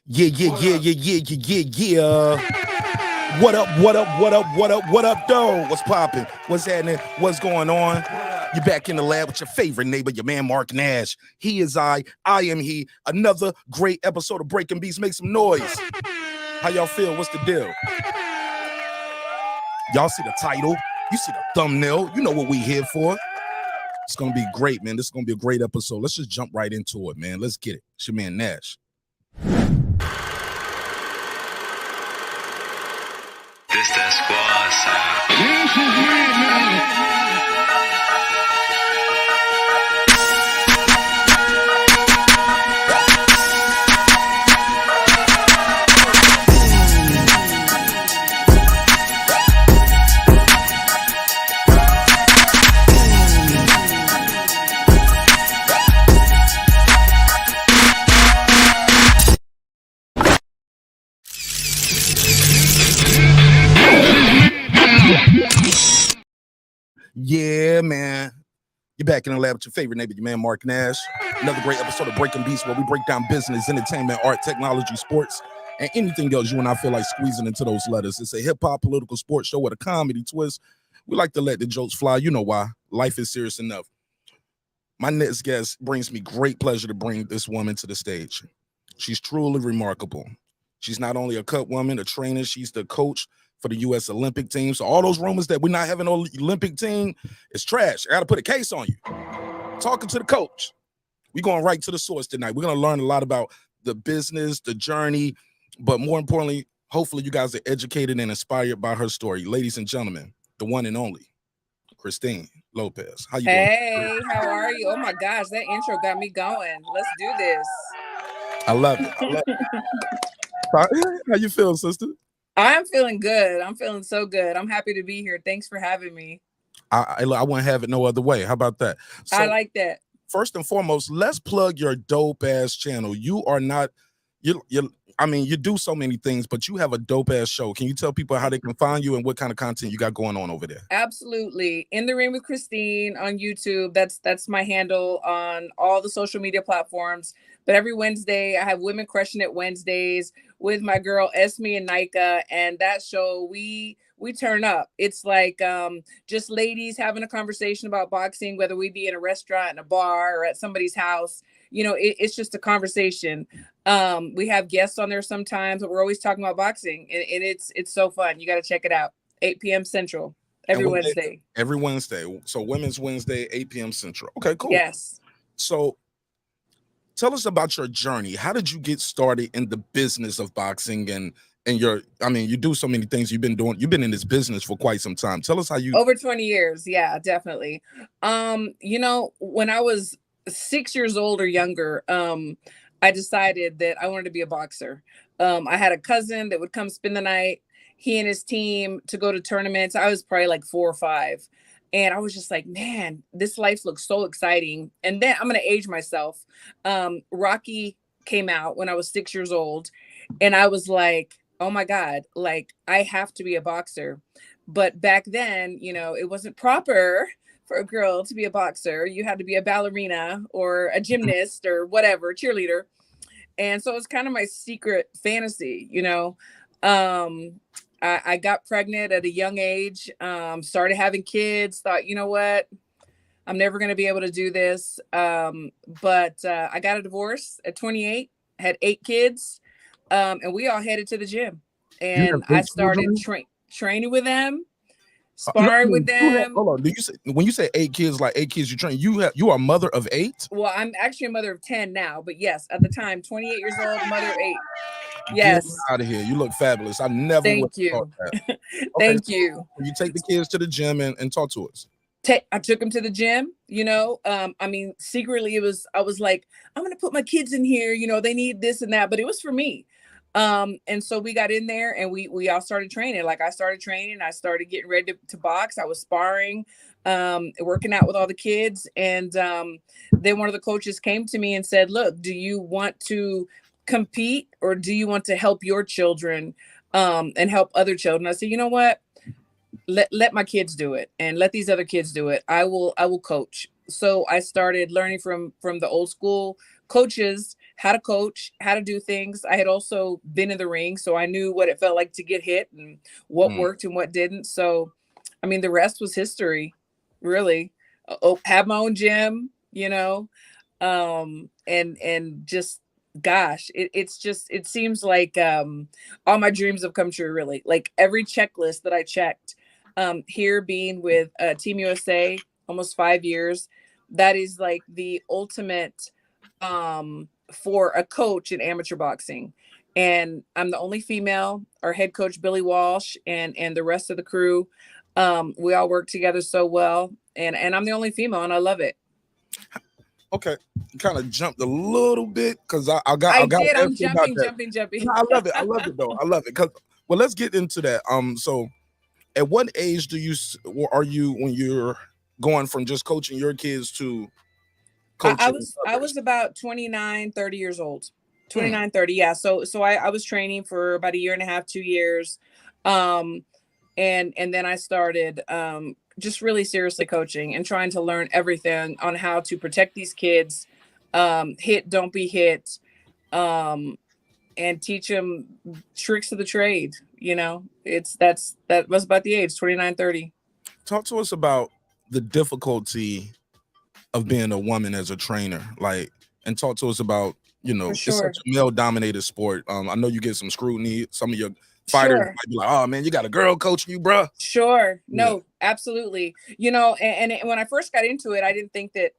Yeah. What up, though? What's popping? What's happening? What's going on? You're back in the lab with your favorite neighbor, your man Mark Nash. He is I am he. Another great episode of Breaking Beats. Make some noise. How y'all feel? What's the deal? Y'all see the title? You see the thumbnail? You know what we here for. It's gonna be great, man. This is gonna be a great episode. Let's just jump right into it, man. Let's get it. It's your man Nash. This that squad sound. Yeah, man. You're back in the lab with your favorite neighbor, your man Mark Nash. Another great episode of Breaking Beats, where we break down business, entertainment, art, technology, sports, and anything else you and I feel like squeezing into those letters. It's a hip-hop political sports show with a comedy twist. We like to let the jokes fly. You know why. Life is serious enough. My next guest brings me great pleasure to bring this woman to the stage. She's truly remarkable. She's not only a Cutwoman, a trainer, she's the coach for the U.S. Olympic team. So all those rumors that we're not having an Olympic team is trash. I got to put a case on you. Talking to the coach. We're going right to the source tonight. We're going to learn a lot about the business, the journey, but more importantly, hopefully you guys are educated and inspired by her story. Ladies and gentlemen, the one and only Christine Lopez. How you doing? Hey, how are you? Oh my gosh, that intro got me going. Let's do this. I love it. How you feel, sister? I'm feeling good. I'm feeling so good. I'm happy to be here. Thanks for having me. I wouldn't have it no other way. How about that? So, I like that. First and foremost, let's plug your dope ass channel. You are not, you do so many things, but you have a dope ass show. Can you tell people how they can find you and what kind of content you got going on over there? Absolutely. In the Ring with Christine on YouTube. That's my handle on all the social media platforms. But every Wednesday, I have Women Crushing It Wednesdays with my girl Esme and Nika, and that show we turn up. It's like just ladies having a conversation about boxing, whether we be in a restaurant, in a bar, or at somebody's house. You know, it's just a conversation. We have guests on there sometimes, but we're always talking about boxing, and it's so fun. You got to check it out. 8 p.m. Central every Wednesday. Every Wednesday. So Women's Wednesday, 8 p.m. Central. Okay, cool. Yes. So tell us about your journey. How did you get started in the business of boxing and you do so many things you've been in this business for quite some time. Tell us how you over 20 years. Yeah, definitely. When I was 6 years old or younger, I decided that I wanted to be a boxer. I had a cousin that would come spend the night, he and his team, to go to tournaments. I was probably like 4 or 5. And I was just like, man, this life looks so exciting. And then I'm going to age myself. Rocky came out when I was 6 years old. And I was like, oh my God, like I have to be a boxer. But back then, it wasn't proper for a girl to be a boxer. You had to be a ballerina or a gymnast or whatever, cheerleader. And so it's kind of my secret fantasy, I got pregnant at a young age, started having kids, thought, you know what, I'm never going to be able to do this. But I got a divorce at 28, had 8 kids, and we all headed to the gym. And I started training with them, sparring with them. Hold on. When you say 8 kids, like 8 kids you train, you are a mother of 8? Well, I'm actually a mother of 10 now, but yes, at the time, 28 years old, mother of 8. Yes. Get out of here. You look fabulous. I never Thank you. Okay, Thank you. You take the kids to the gym and talk to us. I took them to the gym, secretly I was like, I'm going to put my kids in here, they need this and that, but it was for me. And so we got in there and we all started training. Like I started training, I started getting ready to box. I was sparring, working out with all the kids. And then one of the coaches came to me and said, look, do you want to compete or do you want to help your children and help other children? I said, you know what? Let my kids do it and let these other kids do it. I will coach. So I started learning from the old school coaches how to coach, how to do things. I had also been in the ring, so I knew what it felt like to get hit and what worked and what didn't. So, I mean, the rest was history, really. Have my own gym, you know, and just, gosh, it seems like all my dreams have come true, really. Like every checklist that I checked, here being with Team USA, almost 5 years, that is like the ultimate for a coach in amateur boxing. And I'm the only female. Our head coach Billy Walsh and the rest of the crew, we all work together so well, and I'm the only female, and I love it. Okay, kind of jumped a little bit because I got I'm jumping. jumping. No, I love it. I love it though. I love it. Well, let's get into that. So at what age are you when you're going from just coaching your kids to coaching? I was about 29, 30 years old. 29, 30. Yeah. So I was training for about a year and a half, 2 years. And then I started just really seriously coaching and trying to learn everything on how to protect these kids, hit, don't be hit, and teach them tricks of the trade. You know, that was about the age, 29, 30. Talk to us about the difficulty of being a woman as a trainer, and talk to us about, it's such a male-dominated sport. I know you get some scrutiny. Some of your fighters might be like, "Oh man, you got a girl coaching you, bruh." Sure, no, absolutely. And when I first got into it, I didn't think that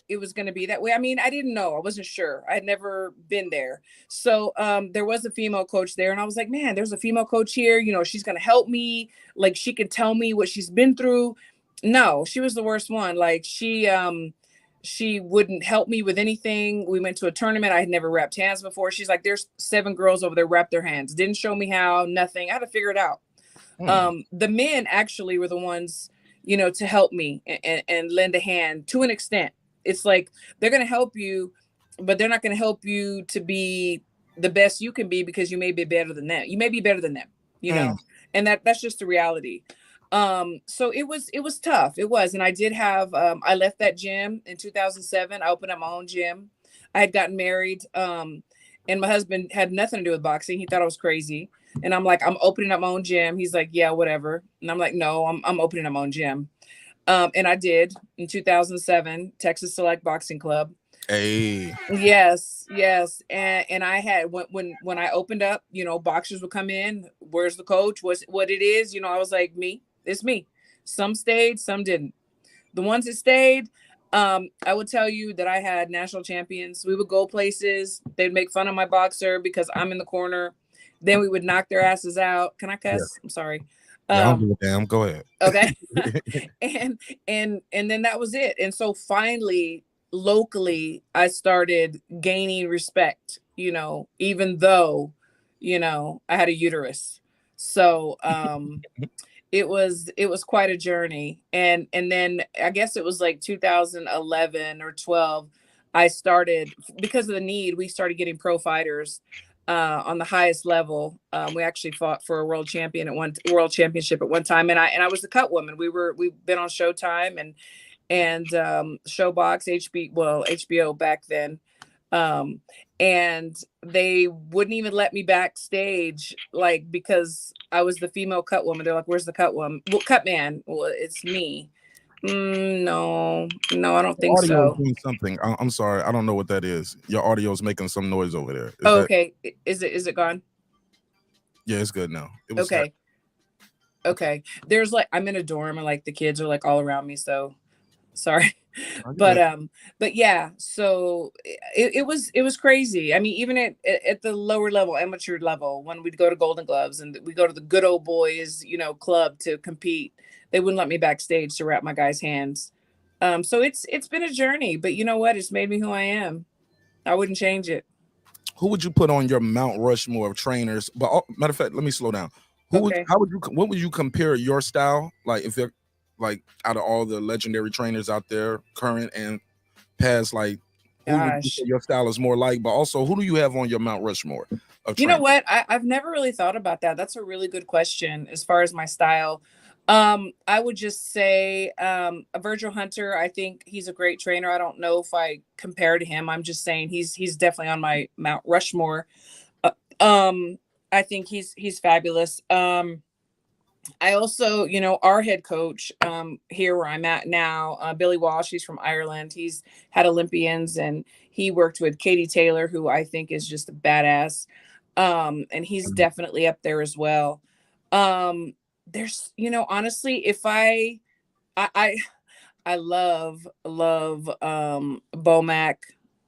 it was going to be that way. I mean, I didn't know. I wasn't sure. I had never been there. So there was a female coach there, and I was like, man, there's a female coach here. She's going to help me. Like, she can tell me what she's been through. No, she was the worst one. Like, she wouldn't help me with anything. We went to a tournament. I had never wrapped hands before. She's like, there's 7 girls over there, wrap their hands. Didn't show me how, nothing. I had to figure it out. The men actually were the ones, to help me and lend a hand to an extent. It's like, they're going to help you, but they're not going to help you to be the best you can be, because you may be better than them. You may be better than them, and that's just the reality. So it was tough. It was. And I did have, I left that gym in 2007. I opened up my own gym. I had gotten married. And my husband had nothing to do with boxing. He thought I was crazy. And I'm like, I'm opening up my own gym. He's like, yeah, whatever. And I'm like, no, I'm opening up my own gym. And I did in 2007, Texas Select Boxing Club. Hey. Yes. And I had, when I opened up, boxers would come in. Where's the coach? What it is? I was like, it's me. Some stayed, some didn't. The ones that stayed, I would tell you that I had national champions. We would go places. They'd make fun of my boxer because I'm in the corner. Then we would knock their asses out. Can I cuss? Yeah. I'm sorry. I don't give a damn. Go ahead. Okay. and then that was it. And so finally, locally, I started gaining respect, even though, I had a uterus. So it was quite a journey. And then I guess it was like 2011 or 12, I started, because of the need, we started getting pro fighters on the highest level. We actually fought for a world championship at one time. And I was the Cutwoman. We've been on Showtime and Showbox, HBO back then. And they wouldn't even let me backstage, because I was the female Cutwoman. They're like, where's the Cutwoman? Well, Cutman. Well, it's me. No, I don't think so. Doing something. I'm sorry. I don't know what that is. Your audio is making some noise over there. Okay. Is it gone? Yeah, it's good now. Okay. Okay. There's I'm in a dorm and the kids are all around me. So sorry. But yeah, so it was crazy. I mean, even at the lower level, amateur level, when we'd go to Golden Gloves and we go to the good old boys, club to compete, they wouldn't let me backstage to wrap my guys' hands. So it's been a journey, but you know what? It's made me who I am. I wouldn't change it. Who would you put on your Mount Rushmore of trainers? But matter of fact, let me slow down. What would you compare your style? If they're out of all the legendary trainers out there, current and past, who would you say your style is more like? But also, who do you have on your Mount Rushmore of trainers? You know what? I've never really thought about that. That's a really good question as far as my style. I would just say a Virgil Hunter. I think he's a great trainer. I don't know if I compare to him. I'm just saying he's definitely on my Mount Rushmore. Uh, um, I think he's fabulous. I also, our head coach here where I'm at now, Billy Walsh, he's from Ireland. He's had Olympians and he worked with Katie Taylor, who I think is just a badass. And he's definitely up there as well. There's, honestly, if I I love Bomac,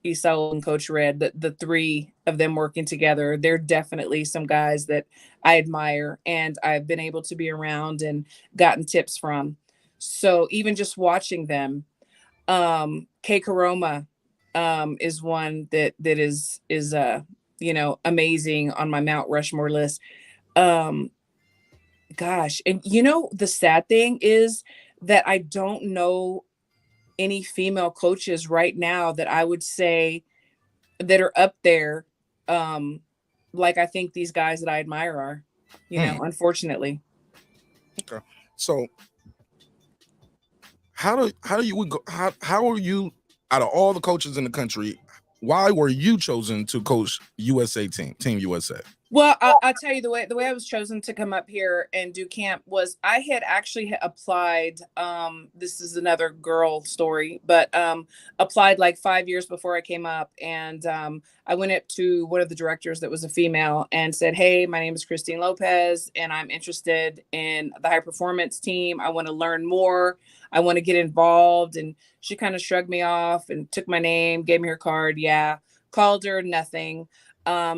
Esau, and Coach Red. The three of them working together. They're definitely some guys that I admire and I've been able to be around and gotten tips from. So even just watching them, Kay Karoma is one that is amazing on my Mount Rushmore list. Um, Gosh, and the sad thing is that I don't know any female coaches right now that I would say that are up there. Um, like I think these guys that I admire are, unfortunately. Okay. So how do you go how are you out of all the coaches in the country, why were you chosen to coach USA team USA? Well, I'll tell you the way I was chosen to come up here and do camp was I had actually applied. This is another girl story, but applied like 5 years before I came up, and I went up to one of the directors that was a female and said, "Hey, my name is Christine Lopez, and I'm interested in the high performance team. I want to learn more. I want to get involved." And she kind of shrugged me off and took my name, gave me her card. Yeah, called her, nothing.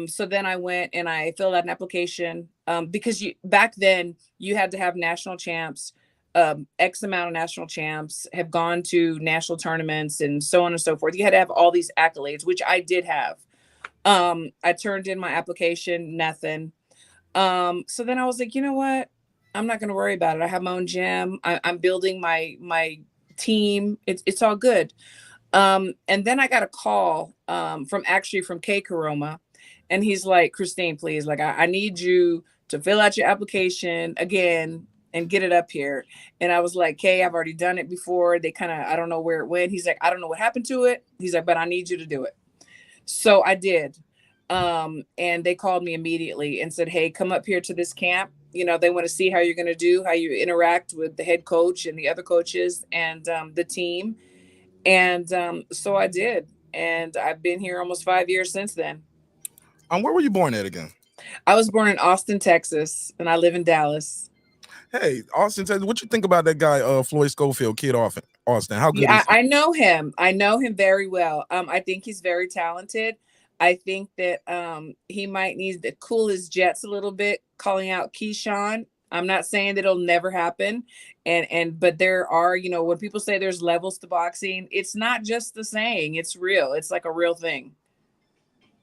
So then I went and I filled out an application because back then you had to have national champs, X amount of national champs, have gone to national tournaments and so on and so forth. You had to have all these accolades, which I did have. I turned in my application, nothing. So then I was like, you know what? I'm not going to worry about it. I have my own gym. I'm building my team. It's all good. And then I got a call from Kay Karoma. And he's like, Christine, please, like, I need you to fill out your application again and get it up here. And I was like, Kay, I've already done it before. I don't know where it went. He's like, I don't know what happened to it. He's like, but I need you to do it. So I did. And they called me immediately and said, hey, come up here to this camp. They want to see how you're going to do, how you interact with the head coach and the other coaches and the team. And so I did. And I've been here almost 5 years since then. Where were you born at again? I was born in Austin, Texas, and I live in Dallas. Hey, Austin, Texas. What you think about that guy, Floyd Schofield, kid Austin? How good is he? I know him. I know him very well. I think he's very talented. I think that he might need to cool his jets a little bit, calling out Keyshawn. I'm not saying that it'll never happen. But there are, when people say there's levels to boxing, it's not just the saying, it's real. It's like a real thing.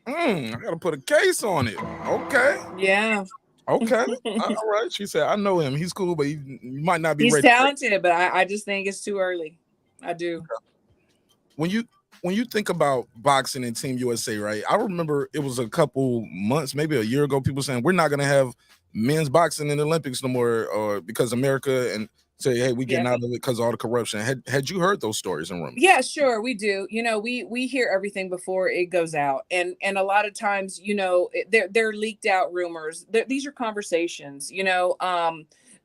I gotta put a case on it. Okay. Yeah. Okay. All right. She said, I know him. He's cool, but he might not be He's ready. talented, but I just think it's too early. I do. Okay. When you think about boxing and Team USA, right? I remember it was a couple months, maybe a year ago, people saying we're not gonna have men's boxing in the Olympics no more, or because America, and say, hey, we getting out of it because of all the corruption. Had you heard those stories and rumors? Yeah, sure, we do. We hear everything before it goes out, and a lot of times, they're leaked out rumors. These are conversations.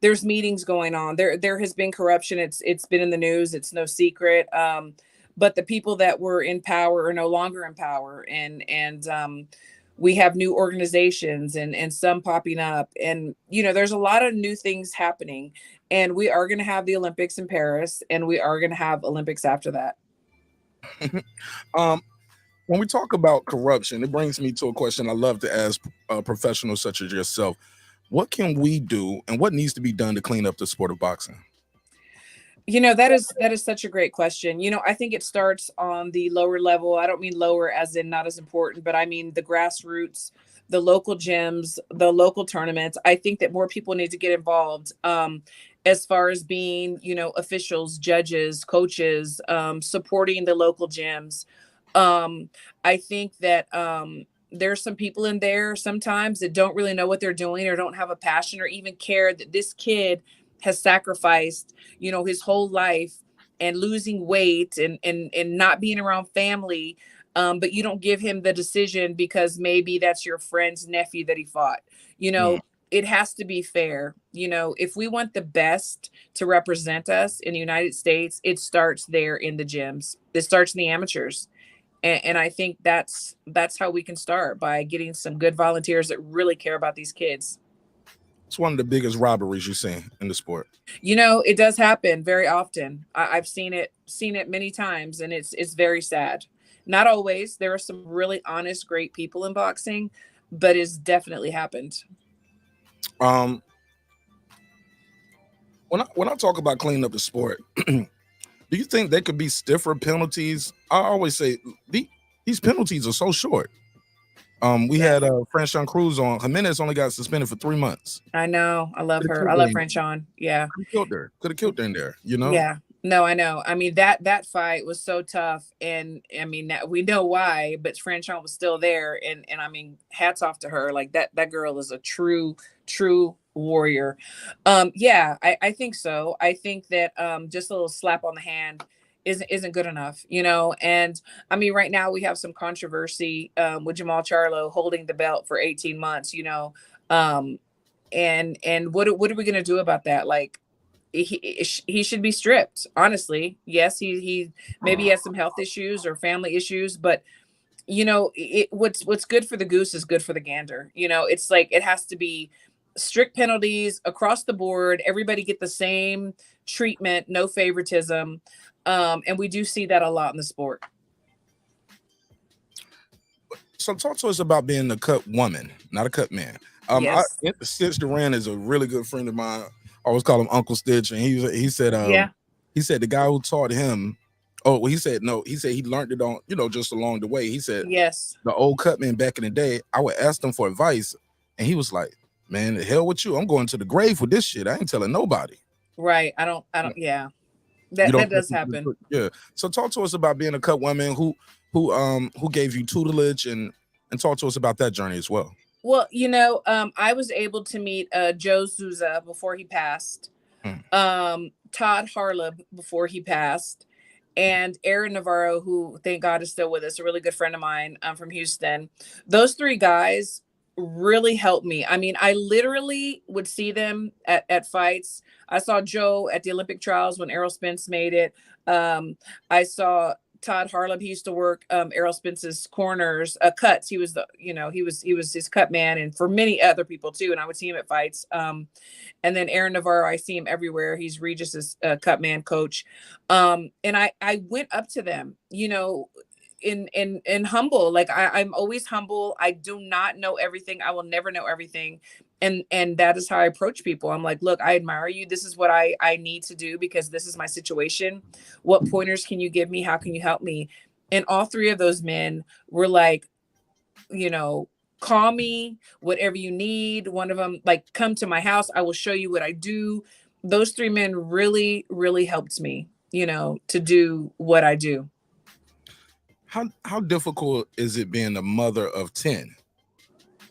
There's meetings going on. There has been corruption. It's been in the news. It's no secret. But the people that were in power are no longer in power, and we have new organizations and some popping up, and there's a lot of new things happening. And we are going to have the Olympics in Paris, and we are going to have Olympics after that. When we talk about corruption, it brings me to a question I love to ask professionals such as yourself. What can we do, and what needs to be done to clean up the sport of boxing? That is such a great question. I think it starts on the lower level. I don't mean lower as in not as important, but I mean the grassroots, the local gyms, the local tournaments. I think that more people need to get involved. As far as being, officials, judges, coaches, supporting the local gyms. I think that there's some people in there sometimes that don't really know what they're doing or don't have a passion or even care that this kid has sacrificed, you know, his whole life and losing weight and not being around family, but you don't give him the decision because maybe that's your friend's nephew that he fought. You Mm. know, it has to be fair. You know, if we want the best to represent us in the United States, it starts there in the gyms. It starts in the amateurs. And I think that's how we can start, by getting some good volunteers that really care about these kids. It's one of the biggest robberies you've seen in the sport. You know, it does happen very often. I've seen it many times, and it's very sad. Not always. There are some really honest, great people in boxing, but it's definitely happened. Um, when I talk about cleaning up the sport, do you think there could be stiffer penalties? I always say these penalties are so short. We Yes. had Franchon Cruz on. Jimenez only got suspended for 3 months. I know. I love Could've her. killed I love her. Franchon. Yeah. Could have killed her in there, you know? Yeah. No, I know. I mean, that fight was so tough, and I mean, we know why, but Franchon was still there, and I mean, hats off to her. Like, that girl is a true warrior. Yeah, I think so. I think that just a little slap on the hand isn't good enough, you know. And I mean, right now we have some controversy with Jamal Charlo holding the belt for 18 months, you know. And what are we going to do about that? Like, he should be stripped, honestly. Yes, he maybe has some health issues or family issues, but you know, what's good for the goose is good for the gander. You know, it's like, it has to be strict penalties across the board. Everybody get the same treatment, no favoritism. And we do see that a lot in the sport. So talk to us about being a cut woman, not a cut man. Yes. Stitch Duran is a really good friend of mine. I always call him Uncle Stitch, and he said Yeah. he said the guy who taught him. Oh, well, he said no. He said he learned it on, you know, just along the way. He said Yes. the old cut man back in the day, I would ask them for advice, and he was like, "Man, the hell with you. I'm going to the grave with this shit. I ain't telling nobody." Right. I don't. Yeah. You don't That does happen. Yeah. So talk to us about being a cut woman who gave you tutelage, and talk to us about that journey as well. Well, you know, I was able to meet Joe Souza before he passed, Hmm. Todd Harleb before he passed, and Aaron Navarro, who thank God is still with us, a really good friend of mine from Houston. Those three guys really helped me. I mean, I literally would see them at fights. I saw Joe at the Olympic trials when Errol Spence made it. I saw Todd Harleb. He used to work Errol Spence's corners, cuts. He was he was his cut man, and for many other people too. And I would see him at fights. And then Aaron Navarro, I see him everywhere. He's Regis's cut man coach. And I went up to them, you know, in humble. Like, I'm always humble. I do not know everything. I will never know everything. And that is how I approach people. I'm like, look, I admire you. This is what I need to do because this is my situation. What pointers can you give me? How can you help me? And all three of those men were like, you know, call me, whatever you need. One of them, like, come to my house. I will show you what I do. Those three men really, really helped me, you know, to do what I do. How difficult is it being a mother of 10,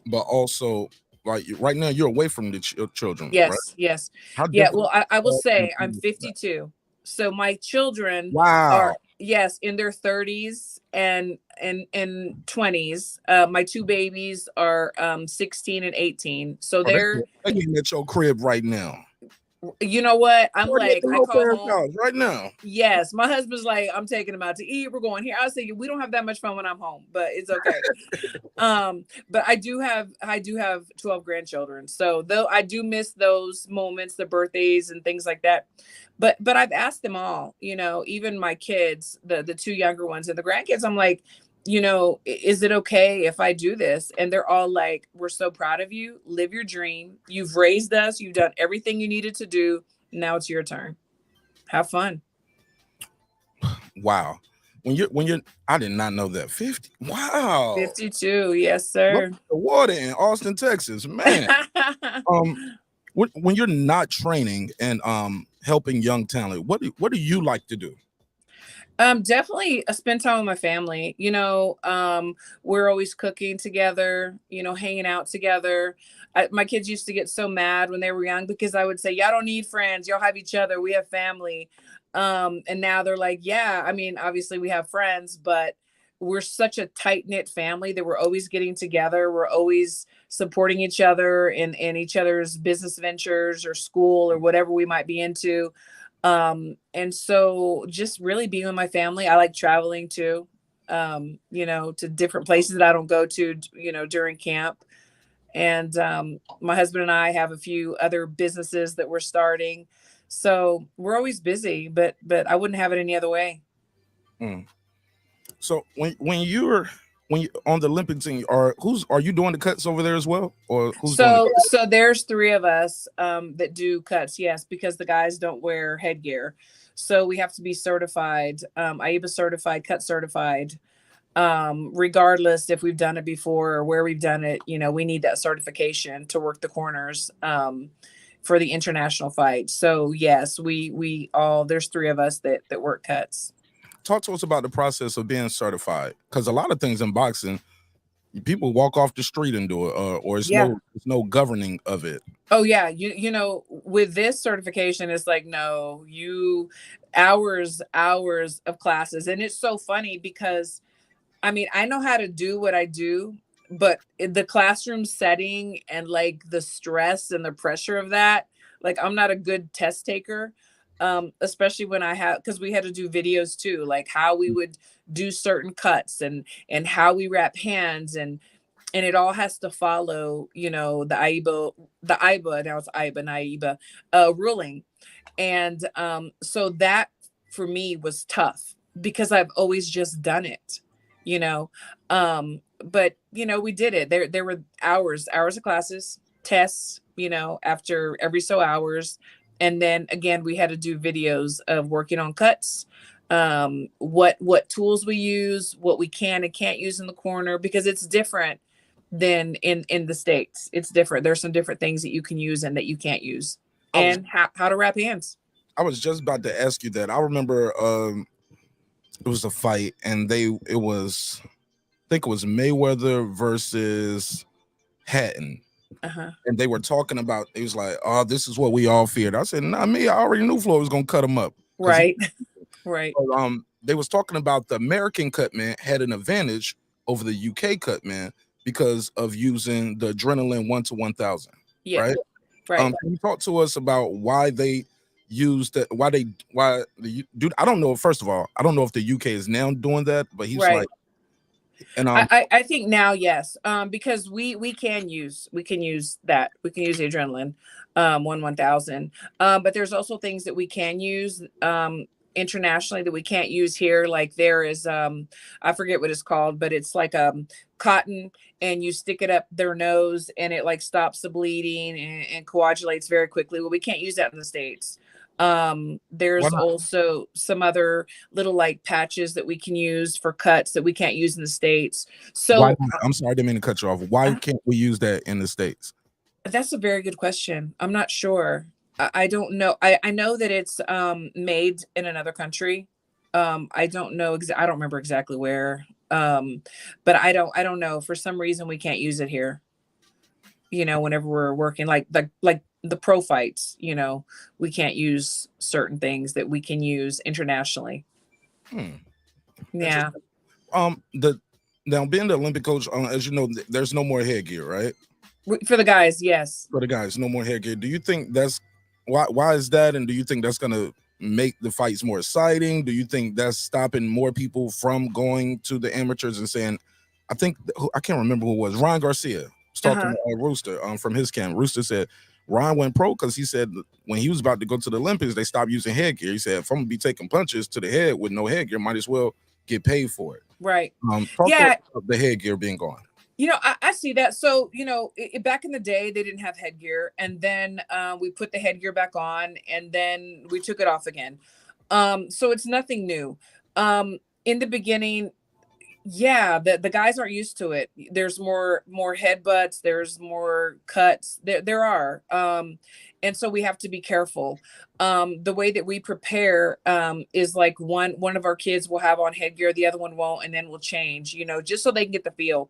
but also, like, right now you're away from the children? Yes, right? yes. How Yeah, well, difficult I will is say that? I'm 52. So my children Wow. are, yes, in their 30s and 20s. My two babies are 16 and 18. So Oh, they're, they're getting at your crib right now. you know what? I'm They're like, at the I call Lopez home. house right now. Yes, my husband's like, I'm taking them out to eat. We're going here. I was thinking we don't have that much fun when I'm home, but it's okay. But I do have 12 grandchildren. So though I do miss those moments, the birthdays and things like that. But I've asked them all, you know, even my kids, the two younger ones and the grandkids, I'm like, you know, is it okay if I do this? And they're all like, we're so proud of you. Live your dream. You've raised us. You've done everything you needed to do. Now it's your turn. Have fun. Wow. When you're I did not know that. 50. Wow. 52. Yes, sir. The water in Austin, Texas, man. When you're not training and helping young talent, what do you like to do? Definitely spend time with my family. We're always cooking together, hanging out together. My kids used to get so mad when they were young because I would say, y'all don't need friends. Y'all have each other. We have family. And now they're like, yeah, I mean, obviously we have friends, but we're such a tight knit family that we're always getting together. We're always supporting each other in each other's business ventures or school or whatever we might be into. And so just really being with my family. I like traveling too, to different places that I don't go to, during camp. And my husband and I have a few other businesses that we're starting. So we're always busy, but I wouldn't have it any other way. Mm. So when you're on the Olympic team, are you doing the cuts over there as well, or who's doing So it? so there's three of us that do cuts, yes, because the guys don't wear headgear. So we have to be certified, AIBA certified, cut certified. Regardless if we've done it before or where we've done it, we need that certification to work the corners for the international fight. So yes, we all there's three of us that work cuts. Talk to us about the process of being certified, because a lot of things in boxing, people walk off the street and do it, or it's Yeah. no governing of it. Oh yeah, with this certification, it's like no, you hours of classes, and it's so funny because I mean I know how to do what I do, but in the classroom setting and like the stress and the pressure of that, like I'm not a good test taker, especially when because we had to do videos too, like how we would do certain cuts and how we wrap hands and it all has to follow, the IBA, now it's IBA, not IBA, ruling. And so that for me was tough because I've always just done it, you know. But we did it. There were hours of classes, tests, after every so hours. And then again, we had to do videos of working on cuts, what tools we use, what we can and can't use in the corner, because it's different than in the States. It's different. There's some different things that you can use and that you can't use, and how to wrap hands. I was just about to ask you that. I remember it was a fight, and I think it was Mayweather versus Hatton. And they were talking about, it was like, oh, this is what we all feared. I said, nah, me, I already knew Floyd was gonna cut him up. Right. Right. But, they was talking about the American cut man had an advantage over the UK cut man because of using the adrenaline 1 to 1,000. Yeah. Right. Right. Can you talk to us about why they used that? Why the dude? I don't know. First of all, I don't know if the UK is now doing that, but he's Right. like, and I think now, yes, because we can use that. We can use the adrenaline, 1,000. But there's also things that we can use internationally that we can't use here. Like there is, I forget what it's called, but it's like cotton, and you stick it up their nose, and it like stops the bleeding and coagulates very quickly. Well, we can't use that in the States. There's also some other little like patches that we can use for cuts that we can't use in the States. So I'm sorry, I didn't mean to cut you off. Why can't we use that in the States? That's a very good question. I'm not sure. I don't know. I know that it's made in another country. I don't know. I don't remember exactly where. But I don't know. For some reason, we can't use it here. Whenever we're working like the pro fights, we can't use certain things that we can use internationally. Yeah. Now being the Olympic coach, as you know, there's no more headgear, right? For the guys, yes. For the guys, no more headgear. Do you think that's why is that? And do you think that's gonna make the fights more exciting? Do you think that's stopping more people from going to the amateurs and saying, I can't remember who it was, Ryan Garcia was talking to Rooster from his camp. Rooster said Ryan went pro because he said when he was about to go to the Olympics, they stopped using headgear. He said, if I'm gonna be taking punches to the head with no headgear, might as well get paid for it. Right. Talk about the headgear being gone. I see that. So, back in the day, they didn't have headgear. And then we put the headgear back on, and then we took it off again. So it's nothing new. In the beginning, Yeah, the guys aren't used to it. There's more headbutts, there's more cuts. There are. And so we have to be careful. The way that we prepare is like one of our kids will have on headgear, the other one won't, and then we'll change, just so they can get the feel.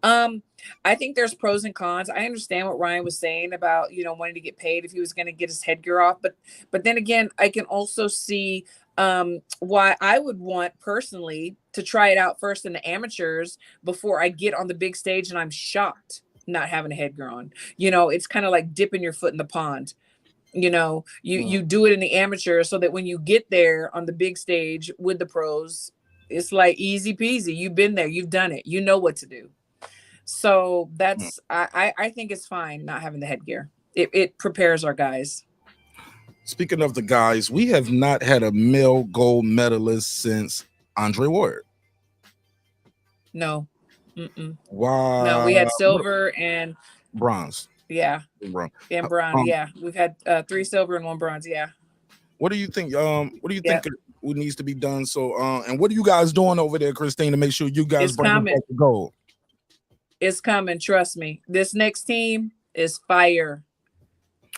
Um, I think there's pros and cons. I understand what Ryan was saying about, wanting to get paid if he was going to get his headgear off, but then again, I can also see why I would want personally to try it out first in the amateurs before I get on the big stage and I'm shocked not having a headgear on. It's kind of like dipping your foot in the pond. You do it in the amateur so that when you get there on the big stage with the pros, it's like easy peasy. You've been there, you've done it, you know what to do. So that's I think it's fine not having the headgear. It prepares our guys. Speaking of the guys, we have not had a male gold medalist since Andre Ward. No. Mm-mm. Wow. No, we had silver and bronze. Yeah. Bronze. And bronze. Yeah. We've had 3 silver and 1 bronze. Yeah. What do you think? What do you think needs to be done? So, and what are you guys doing over there, Christine, to make sure you guys bring back the gold? It's coming. Trust me. This next team is fire.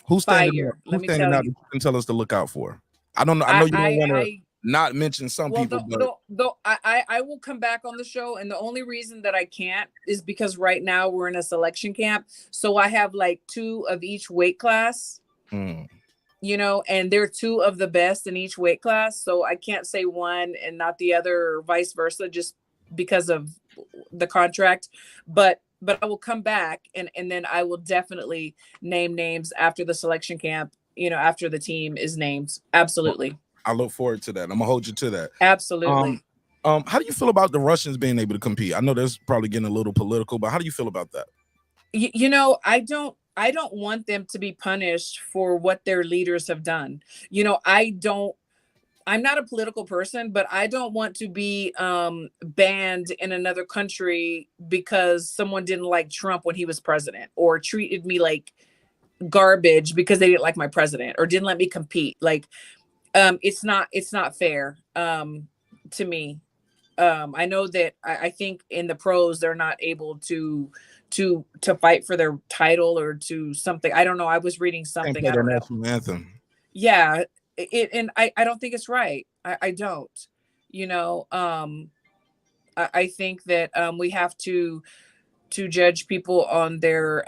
Who's standing out? Who's standing out? You can tell us to look out for. I don't know. I know you don't want to not mention some people, but I will come back on the show, and the only reason that I can't is because right now we're in a selection camp, so I have like 2 of each weight class. And they're 2 of the best in each weight class, so I can't say one and not the other, or vice versa, just because of the contract. But I will come back and then I will definitely name names after the selection camp, after the team is named. Absolutely. I look forward to that. I'm gonna hold you to that. Absolutely. How do you feel about the Russians being able to compete? I know that's probably getting a little political, but how do you feel about that? I don't want them to be punished for what their leaders have done. I'm not a political person, but I don't want to be banned in another country because someone didn't like Trump when he was president, or treated me like garbage because they didn't like my president, or didn't let me compete. Like, it's not fair to me. I know that I think in the pros, they're not able to fight for their title or to something. I don't know. I was reading something. I don't know. Anthem. Yeah. And I don't think it's right. I don't, I think that we have to judge people on their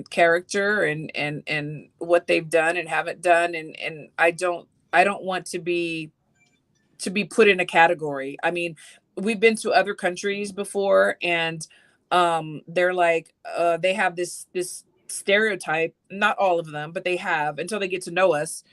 character and what they've done and haven't done. And I don't want to be put in a category. I mean, we've been to other countries before, and they're like, they have this stereotype, not all of them, but they have, until they get to know us.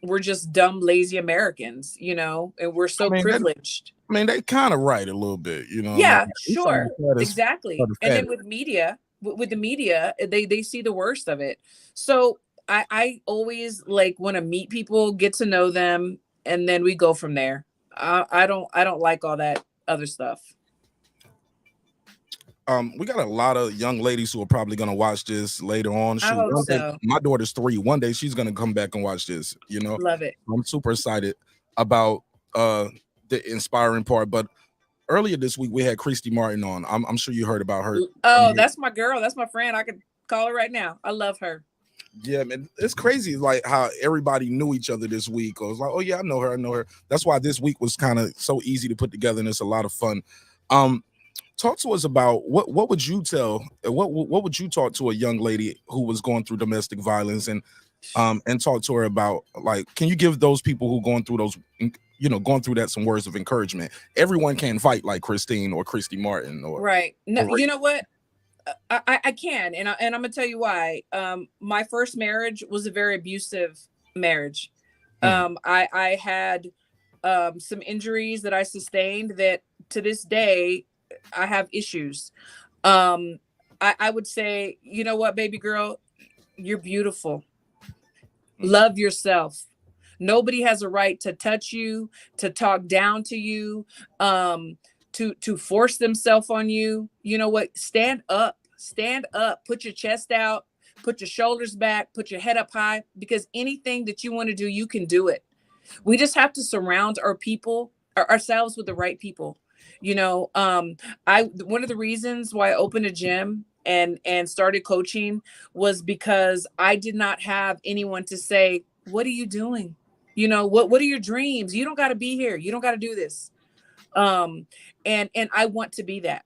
We're just dumb, lazy Americans, and we're so privileged. They kind of right a little bit, Yeah, sure. Exactly. And then with the media, they see the worst of it. So I always want to meet people, get to know them, and then we go from there. I don't like all that other stuff. We got a lot of young ladies who are probably going to watch this later on. I hope so. My daughter's 3. One day she's going to come back and watch this, Love it. I'm super excited about the inspiring part. But earlier this week we had Christy Martin on. I'm sure you heard about her. Oh, that's my girl. That's my friend. I could call her right now. I love her. Yeah, man, it's crazy like how everybody knew each other this week. I was like, oh yeah, I know her. That's why this week was kind of so easy to put together, and it's a lot of fun. Talk to us about what would you tell, what would you talk to a young lady who was going through domestic violence, and talk to her about, like, can you give those people who going through that some words of encouragement? Everyone can't fight like Christine or Christy Martin or right. No, you know what? I can, and I'm gonna tell you why. My first marriage was a very abusive marriage. I had some injuries that I sustained that to this day I have issues. I would say, you know what, baby girl, you're beautiful. Love yourself. Nobody has a right to touch you, to talk down to you, to force themselves on you. You know what? Stand up, put your chest out, put your shoulders back, put your head up high, because anything that you want to do, you can do it. We just have to surround ourselves with the right people. You know, one of the reasons why I opened a gym and started coaching was because I did not have anyone to say, what are you doing? You know, what are your dreams? You don't got to be here. You don't got to do this. And I want to be that.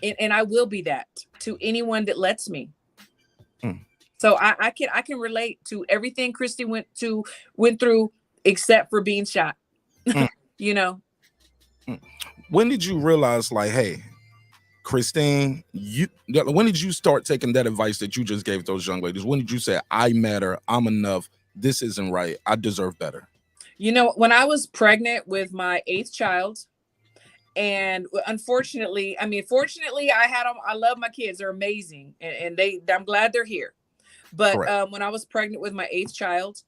And I will be that to anyone that lets me. So I can relate to everything Christy went through, except for being shot. You know. When did you realize, like, hey, Christine, when did you start taking that advice that you just gave those young ladies? When did you say, I matter, I'm enough, this isn't right, I deserve better? You know, when I was pregnant with my 8th child, and unfortunately, fortunately, I love my kids. They're amazing. And I'm glad they're here. But when I was pregnant with my 8th child,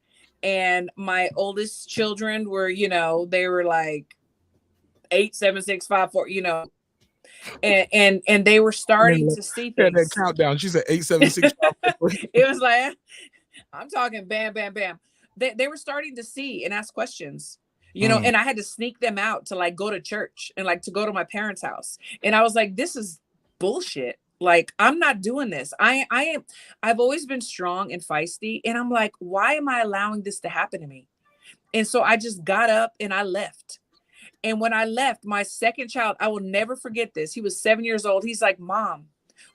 and my oldest children were, you know, they were like 8, 7, 6, 5, 4, you know, and they were starting to see things. That countdown. She said 8, 7, 6, 5, 4. It was like, I'm talking bam, bam, bam. They were starting to see and ask questions. You know, and I had to sneak them out to like go to church and like to go to my parents' house. And I was like, this is bullshit. Like, I'm not doing this. I've always been strong and feisty. And I'm like, why am I allowing this to happen to me? And so I just got up and I left. And when I left, my 2nd child, I will never forget this. He was 7 years old. He's like, Mom,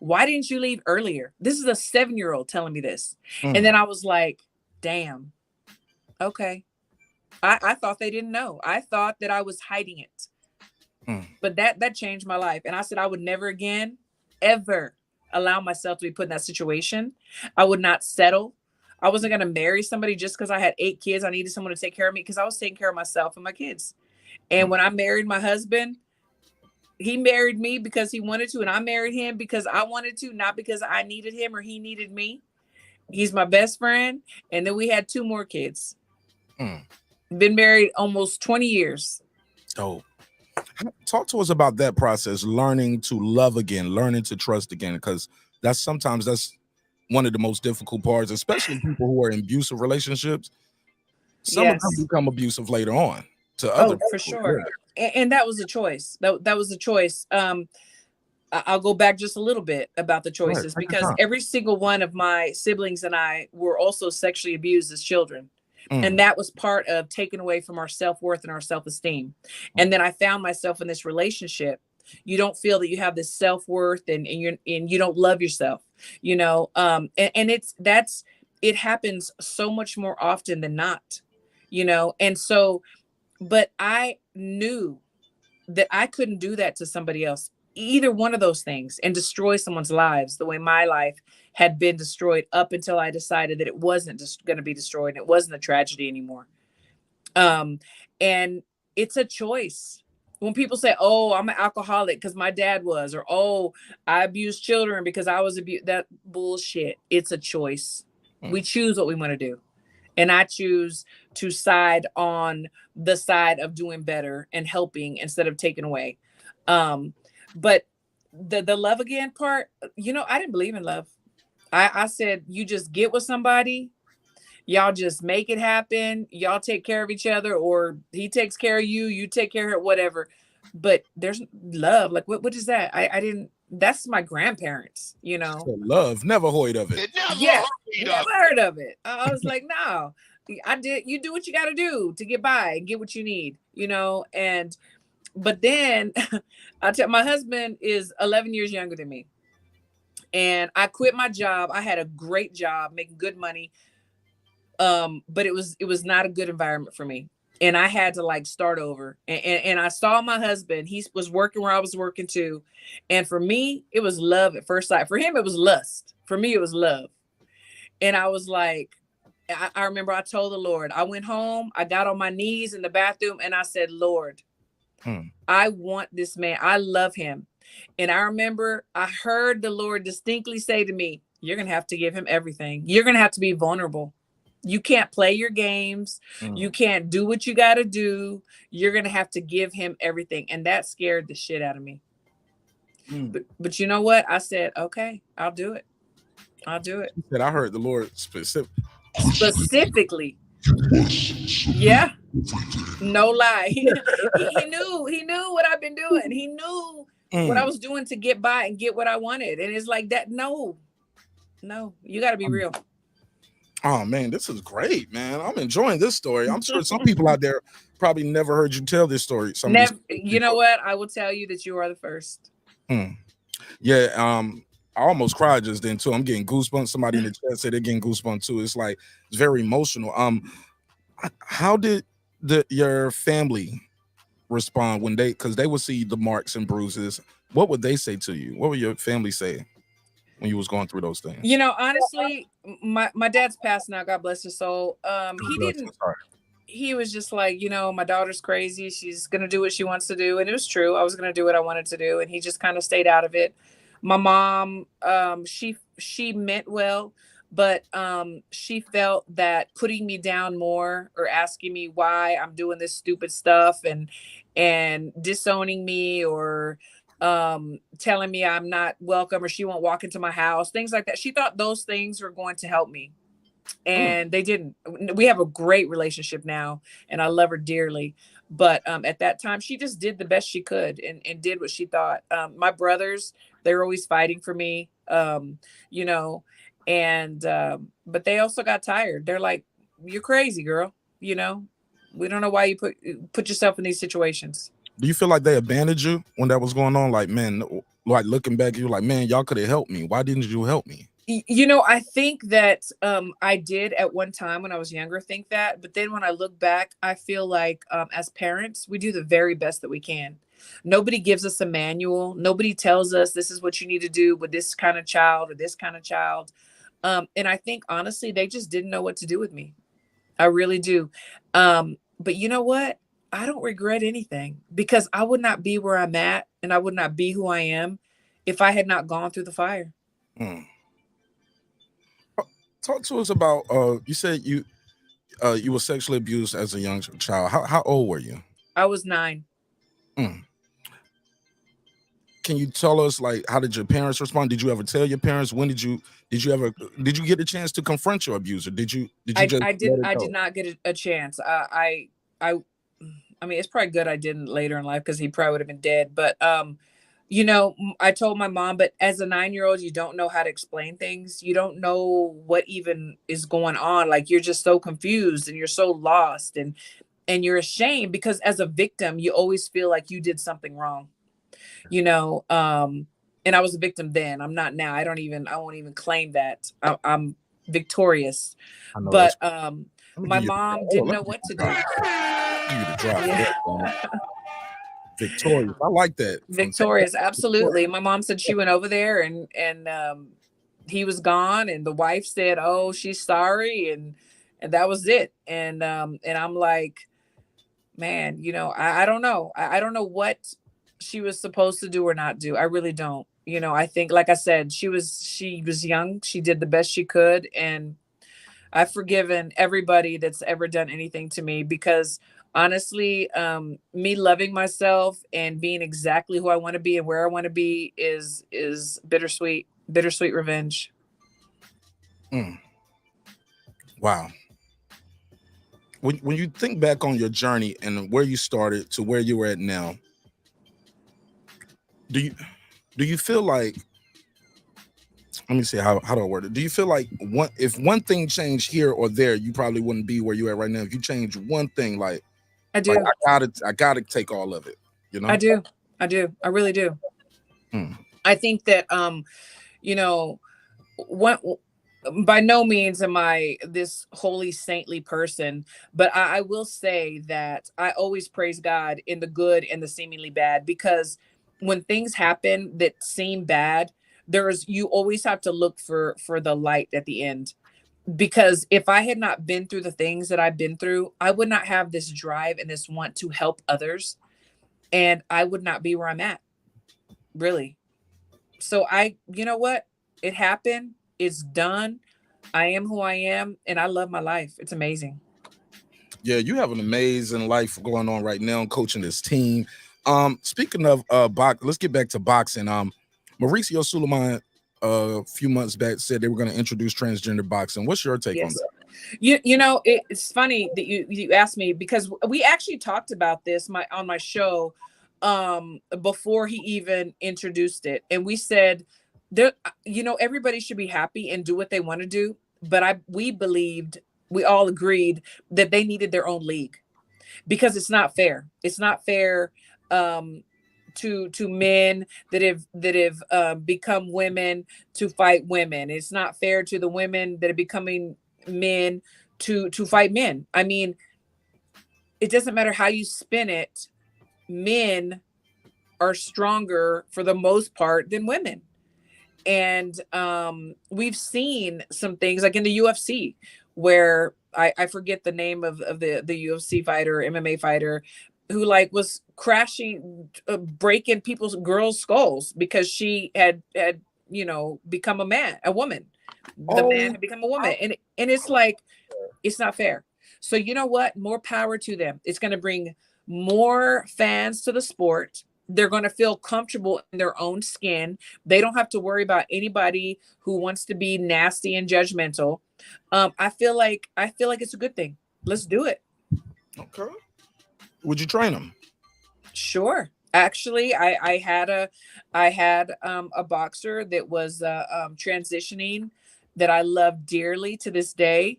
why didn't you leave earlier? This is a 7-year-old telling me this. And then I was like, damn. Okay. I thought they didn't know. I thought that I was hiding it. But that changed my life. And I said I would never again, ever allow myself to be put in that situation. I would not settle. I wasn't going to marry somebody just because I had 8 kids. I needed someone to take care of me because I was taking care of myself and my kids. And when I married my husband, he married me because he wanted to. And I married him because I wanted to, not because I needed him or he needed me. He's my best friend. And then we had 2 more kids. Been married almost 20 years. Oh, talk to us about that process, learning to love again, learning to trust again, because that's one of the most difficult parts, especially people who are in abusive relationships. Some of them become abusive later on to other people. For sure. Yeah. And that was a choice. That was a choice. I'll go back just a little bit about the choices, because every single one of my siblings and I were also sexually abused as children. And that was part of taken away from our self-worth and our self-esteem. And then I found myself in this relationship. You don't feel that you have this self-worth and you don't love yourself, you know? And it happens so much more often than not, you know? And so, but I knew that I couldn't do that to somebody else, either one of those things, and destroy someone's lives the way my life had been destroyed up until I decided that it wasn't just going to be destroyed and it wasn't a tragedy anymore. And it's a choice. When people say, oh, I'm an alcoholic because my dad was, or, oh, I abused children because I was abused, that bullshit. It's a choice. We choose what we want to do. And I choose to side on the side of doing better and helping instead of taking away. But the love again part, you know, I didn't believe in love. I said, you just get with somebody, y'all just make it happen. Y'all take care of each other, or he takes care of you, you take care of her, whatever. But there's love. Like, what is that? I didn't, that's my grandparents, you know. Love, never heard of it. Never heard of it. I was like, no, you do what you got to do to get by and get what you need, you know. But then my husband is 11 years younger than me. And I quit my job. I had a great job, making good money. But it was not a good environment for me. And I had to like start over. And I saw my husband. He was working where I was working too. And for me, it was love at first sight. For him, it was lust. For me, it was love. And I was like, I remember I told the Lord, I went home, I got on my knees in the bathroom, and I said, Lord, I want this man. I love him. And I remember I heard the Lord distinctly say to me, you're going to have to give him everything. You're going to have to be vulnerable. You can't play your games. You can't do what you got to do. You're going to have to give him everything. And that scared the shit out of me. But you know what? I said, okay, I'll do it. I'll do it. You said, I heard the Lord specifically. Yeah. No lie. He knew what I've been doing. He knew what I was doing to get by and get what I wanted. And it's like that. No, you got to be real. Oh man, this is great, man. I'm enjoying this story. I'm sure some people out there probably never heard you tell this story. Never. You know what? I will tell you that you are the first. Yeah. I almost cried just then too. I'm getting goosebumps. Somebody in the chat said they're getting goosebumps too. It's like it's very emotional. How did your family respond when because they would see the marks and bruises? What would they say to you? What would your family say when you was going through those things? You know, honestly, my dad's passed now. God bless his soul. He was just like, you know, my daughter's crazy. She's gonna do what she wants to do, and it was true. I was gonna do what I wanted to do, and he just kind of stayed out of it. My mom, she meant well, but she felt that putting me down more or asking me why I'm doing this stupid stuff and disowning me or telling me I'm not welcome or she won't walk into my house, things like that. She thought those things were going to help me. And they didn't. We have a great relationship now and I love her dearly. But at that time, she just did the best she could and did what she thought. My brothers, they were always fighting for me, you know, and but they also got tired. They're like, you're crazy, girl. You know, we don't know why you put yourself in these situations. Do you feel like they abandoned you when that was going on? Like, man, like looking back, you're like, man, y'all could have helped me. Why didn't you help me? You know, I think that I did at one time when I was younger think that. But then when I look back, I feel like as parents, we do the very best that we can. Nobody gives us a manual. Nobody tells us this is what you need to do with this kind of child or this kind of child. And I think, honestly, they just didn't know what to do with me. I really do. But you know what? I don't regret anything because I would not be where I'm at and I would not be who I am if I had not gone through the fire. Talk to us about you said you were sexually abused as a young child. How old were you? I was 9. Can you tell us, like, how did your parents respond? Did you ever tell your parents? When did you get a chance to confront your abuser? I did not get a chance. I mean, it's probably good I didn't later in life because he probably would have been dead. But you know, I told my mom, but as a 9-year-old, you don't know how to explain things. You don't know what even is going on. Like, you're just so confused and you're so lost and you're ashamed because as a victim, you always feel like you did something wrong, you know? And I was a victim then. I'm not now. I won't even claim that I'm victorious, but my mom didn't know what to do. Give you the drop. Victorious. I like that. Victorious, absolutely. My mom said she went over there and he was gone and the wife said, oh, she's sorry, and that was it. And I'm like, man, you know, I don't know. I don't know what she was supposed to do or not do. I really don't. You know, I think, like I said, she was young. She did the best she could, and I've forgiven everybody that's ever done anything to me because honestly, me loving myself and being exactly who I want to be and where I want to be is bittersweet revenge. Wow. When you think back on your journey and where you started to where you are at now, do you feel like, let me see how do I word it? Do you feel like if one thing changed here or there, you probably wouldn't be where you are right now? If you change one thing, like, I do. Like I gotta take all of it, you know? I do. I really do. I think that you know, by no means am I this holy saintly person, but I will say that I always praise God in the good and the seemingly bad, because when things happen that seem bad, you always have to look for the light at the end. Because if I had not been through the things that I've been through, I would not have this drive and this want to help others. And I would not be where I'm at, really. So you know what? It happened. It's done. I am who I am. And I love my life. It's amazing. Yeah, you have an amazing life going on right now, coaching this team. Speaking of let's get back to boxing. Mauricio Suleiman a few months back said they were going to introduce transgender boxing. What's your take on that? You know, it's funny that you asked me, because we actually talked about this on my show before he even introduced it, and we said there, you know, everybody should be happy and do what they want to do, but we all agreed that they needed their own league, because it's not fair. It's not fair to men that have become women to fight women. It's not fair to the women that are becoming men to fight men. I mean, it doesn't matter how you spin it. Men are stronger for the most part than women. And we've seen some things like in the UFC where I forget the name of the UFC fighter, MMA fighter, who like was crashing, breaking girls' skulls because she had you know, become a woman. The man had become a woman, and it's like, it's not fair. So you know what? More power to them. It's going to bring more fans to the sport. They're going to feel comfortable in their own skin. They don't have to worry about anybody who wants to be nasty and judgmental. I feel like it's a good thing. Let's do it. Okay. Would you train them? Sure. Actually, I had a boxer that was transitioning that I love dearly to this day.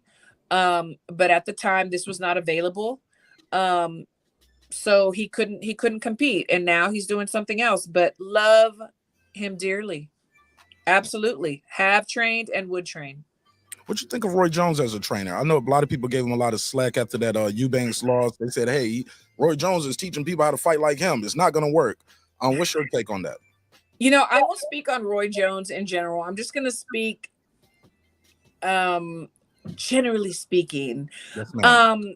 But at the time this was not available. So he couldn't compete, and now he's doing something else, but love him dearly. Absolutely. Have trained and would train. What you think of Roy Jones as a trainer? I know a lot of people gave him a lot of slack after that Eubanks loss. They said, hey, Roy Jones is teaching people how to fight like him. It's not going to work. What's your take on that? You know, I won't speak on Roy Jones in general. I'm just going to speak generally speaking. Yes, ma'am.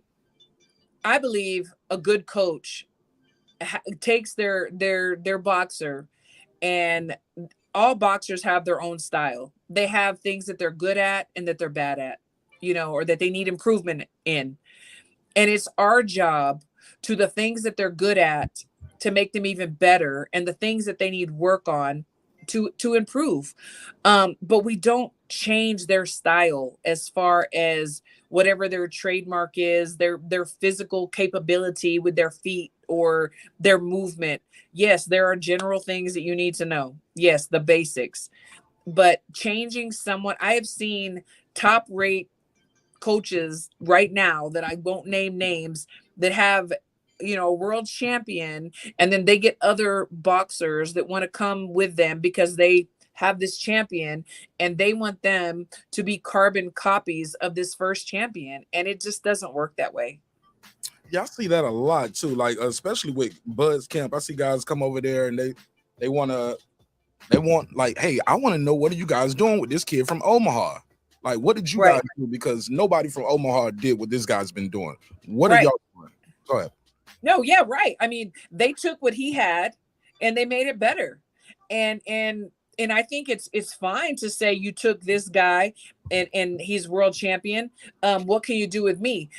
I believe a good coach takes their boxer, and all boxers have their own style. They have things that they're good at and that they're bad at, you know, or that they need improvement in. And it's our job to the things that they're good at to make them even better, and the things that they need work on to improve. But we don't change their style as far as whatever their trademark is, their physical capability with their feet or their movement. Yes, there are general things that you need to know. Yes, the basics. But changing someone, I have seen top rate coaches right now that I won't name names that have, you know, a world champion, and then they get other boxers that want to come with them because they have this champion and they want them to be carbon copies of this first champion, and it just doesn't work that way. Yeah, I see that a lot too. Like especially with Buzz Camp, I see guys come over there and they want like, hey, I want to know, what are you guys doing with this kid from Omaha? Like, what did you guys do? Because nobody from Omaha did what this guy's been doing. What are y'all doing? Go ahead. No, yeah, right. I mean, they took what he had and they made it better. And I think it's fine to say you took this guy and he's world champion. What can you do with me?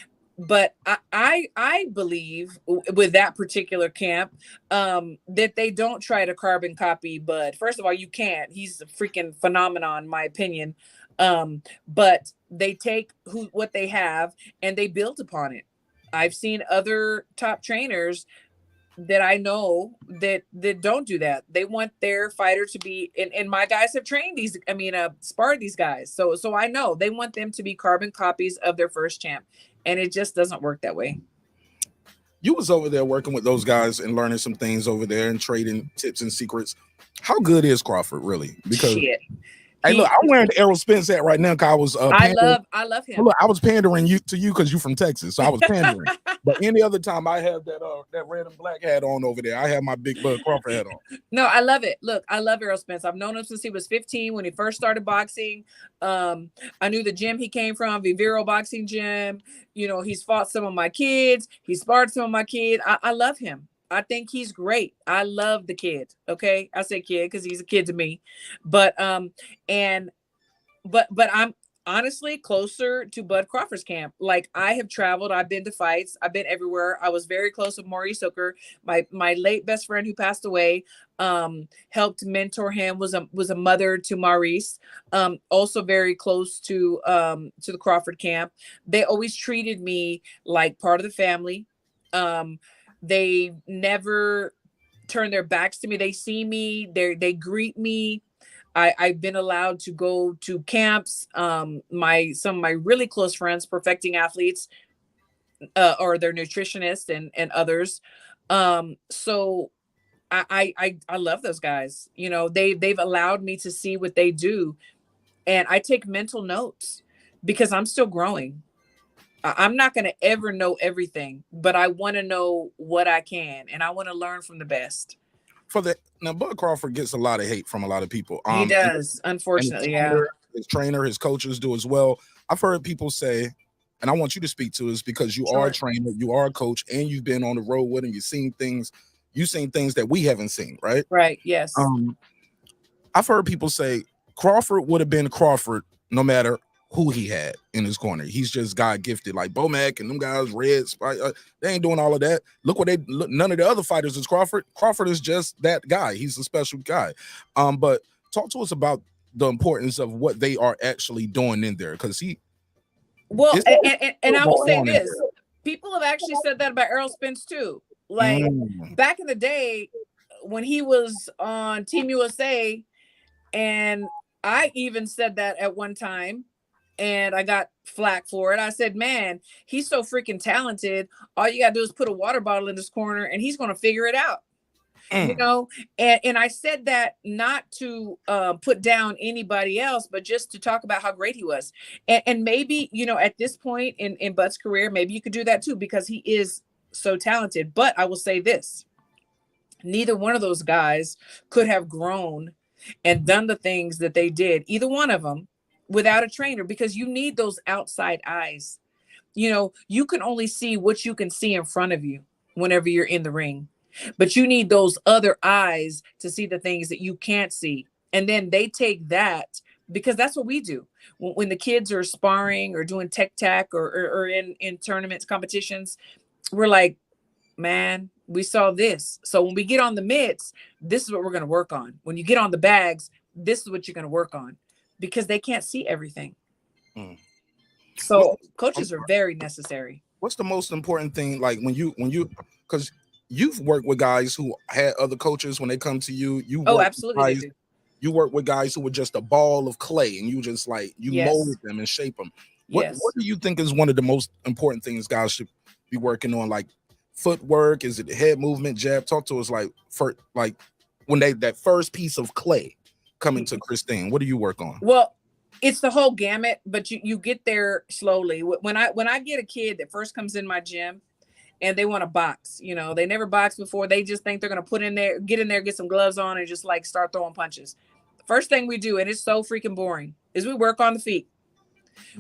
But I believe with that particular camp that they don't try to carbon copy Bud. First of all, you can't. He's a freaking phenomenon, in my opinion. But they take what they have and they build upon it. I've seen other top trainers that I know that don't do that. They want their fighter to be, and my guys have trained sparred these guys. So I know they want them to be carbon copies of their first champ. And it just doesn't work that way. You was over there working with those guys and learning some things over there and trading tips and secrets. How good is Crawford really? Because shit. Hey, look, I'm wearing the Errol Spence hat right now because I was I love him. Look, I was pandering to you because you're from Texas, so I was pandering. But any other time I have that red and black hat on over there, I have my big Bud Crawford hat on. No, I love it. Look, I love Errol Spence. I've known him since he was 15 when he first started boxing. I knew the gym he came from, Viviro Boxing Gym. You know, he's fought some of my kids. He sparred some of my kids. I love him. I think he's great. I love the kid. Okay. I say kid because he's a kid to me. But I'm honestly closer to Bud Crawford's camp. Like, I have traveled, I've been to fights, I've been everywhere. I was very close with Maurice Hooker, my late best friend who passed away. Helped mentor him, was a mother to Maurice. Also very close to the Crawford camp. They always treated me like part of the family. They never turn their backs to me. They see me, they greet me. I've been allowed to go to camps. Some of my really close friends, perfecting athletes, or their nutritionists and others. So I love those guys. You know, they've allowed me to see what they do, and I take mental notes because I'm still growing. I'm not going to ever know everything, but I want to know what I can, and I want to learn from the best. Now, Bud Crawford gets a lot of hate from a lot of people. He does, unfortunately. His trainer, his coaches do as well. I've heard people say, and I want you to speak to this because you are a trainer, you are a coach, and you've been on the road with him. You've seen things that we haven't seen, right? Right. Yes. I've heard people say Crawford would have been Crawford no matter who he had in his corner. He's just God gifted, like Bomac and them guys, Reds. They ain't doing all of that. Look what none of the other fighters is Crawford. Crawford is just that guy. He's a special guy. But talk to us about the importance of what they are actually doing in there, because I will say this: people have actually said that about Errol Spence too. Like back in the day when he was on Team USA, and I even said that at one time. And I got flack for it. I said, man, he's so freaking talented. All you got to do is put a water bottle in this corner and he's going to figure it out. You know, and I said that not to put down anybody else, but just to talk about how great he was. And maybe, you know, at this point in Bud's career, maybe you could do that too, because he is so talented. But I will say this, neither one of those guys could have grown and done the things that they did, either one of them, without a trainer, because you need those outside eyes. You know, you can only see what you can see in front of you whenever you're in the ring, but you need those other eyes to see the things that you can't see. And then they take that, because that's what we do when the kids are sparring or doing tech tack or in tournaments, competitions. We're like, man, we saw this. So when we get on the mitts, this is what we're going to work on. When you get on the bags, this is what you're going to work on. Because they can't see everything. So coaches are very necessary. What's the most important thing? Like when you, because you've worked with guys who had other coaches when they come to you. Absolutely. You work with guys who were just a ball of clay, and you just like molded them and shape them. What do you think is one of the most important things guys should be working on? Like footwork? Is it head movement, jab? Talk to us when that first piece of clay coming to Christine, what do you work on? Well, it's the whole gamut, but you get there slowly. When I get a kid that first comes in my gym and they want to box, you know, they never boxed before. They just think they're going to get in there, get some gloves on and just like start throwing punches. The first thing we do, and it's so freaking boring, is we work on the feet.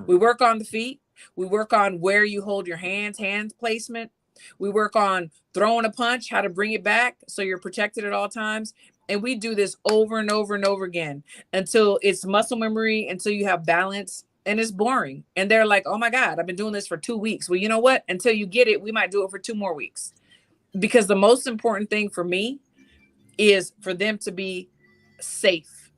We work on the feet. We work on where you hold your hand placement. We work on throwing a punch, how to bring it back so you're protected at all times. And we do this over and over and over again until it's muscle memory, until you have balance, and it's boring. And they're like, oh my God, I've been doing this for 2 weeks. Well, you know what? Until you get it, we might do it for 2 more weeks. Because the most important thing for me is for them to be safe.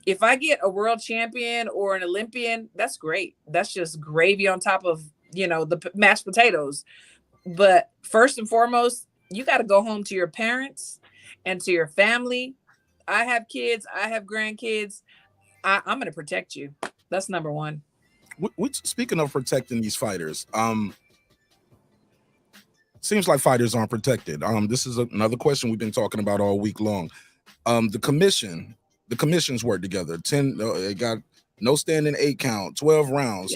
If I get a world champion or an Olympian, that's great. That's just gravy on top of, you know, the mashed potatoes. But first and foremost, you got to go home to your parents and to your family. I have kids. I have grandkids. I'm going to protect you. That's number one. Speaking of protecting these fighters, seems like fighters aren't protected. This is another question we've been talking about all week long. The commissions work together. They got no standing 8 count, 12 rounds.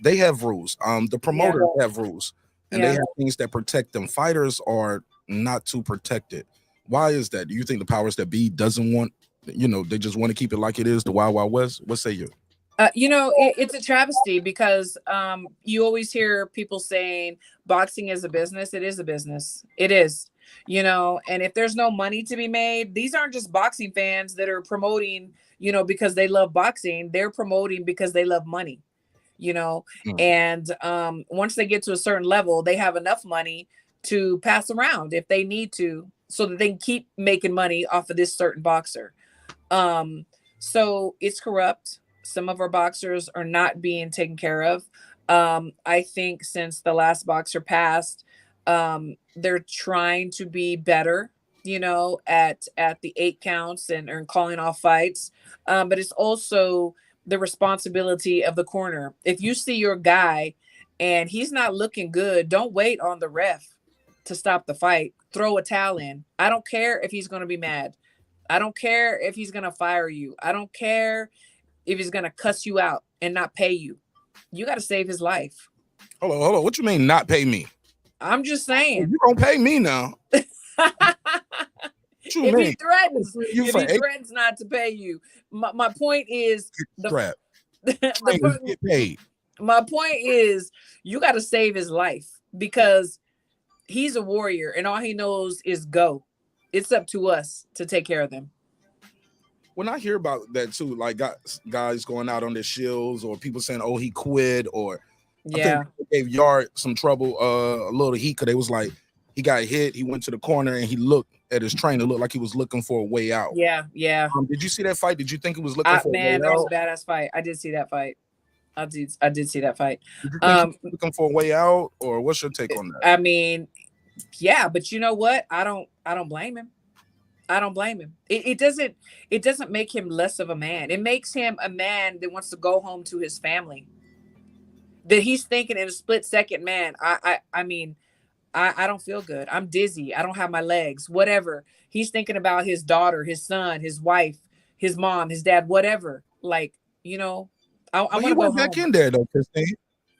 They have rules. The promoters have rules, and they have things that protect them. Fighters are not too protected. Why is that? Do you think the powers that be doesn't want, they just want to keep it like it is, the Wild Wild West? What say you? It's a travesty because you always hear people saying boxing is a business. It is a business. It is, and if there's no money to be made, these aren't just boxing fans that are promoting, you know, because they love boxing. They're promoting because they love money, you know. And once they get to a certain level, they have enough money to pass around if they need to, so that they can keep making money off of this certain boxer. So it's corrupt. Some of our boxers are not being taken care of. I think since the last boxer passed, they're trying to be better, you know, at the 8 counts and calling off fights. But it's also the responsibility of the corner. If you see your guy and he's not looking good, don't wait on the ref to stop the fight. Throw a towel in. I don't care if he's going to be mad. I don't care if he's going to fire you. I don't care if he's going to cuss you out and not pay you. You got to save his life. Hold on. What you mean not pay me? I'm just saying. You don't pay me now. If he threatens not to pay you. My point is get paid. My point is you got to save his life, because he's a warrior and all he knows is go. It's up to us to take care of them. When I hear about that too, like guys going out on their shields, or people saying, "Oh, he quit," or I think they gave Yard some trouble, a little heat, because they was like, he got hit, he went to the corner and he looked at his trainer, looked like he was looking for a way out. Yeah. Did you see that fight? Did you think he was looking for a way out? Man, that was a badass fight. I did see that fight. I did see that fight. Did you think he was looking for a way out, or what's your take on that? I mean, yeah, but you know what? I don't blame him. I don't blame him. It doesn't make him less of a man. It makes him a man that wants to go home to his family. That he's thinking in a split second, man, I mean, I don't feel good. I'm dizzy. I don't have my legs, whatever. He's thinking about his daughter, his son, his wife, his mom, his dad, whatever. Like, you know, I want to go home. He went back in there though, Christine.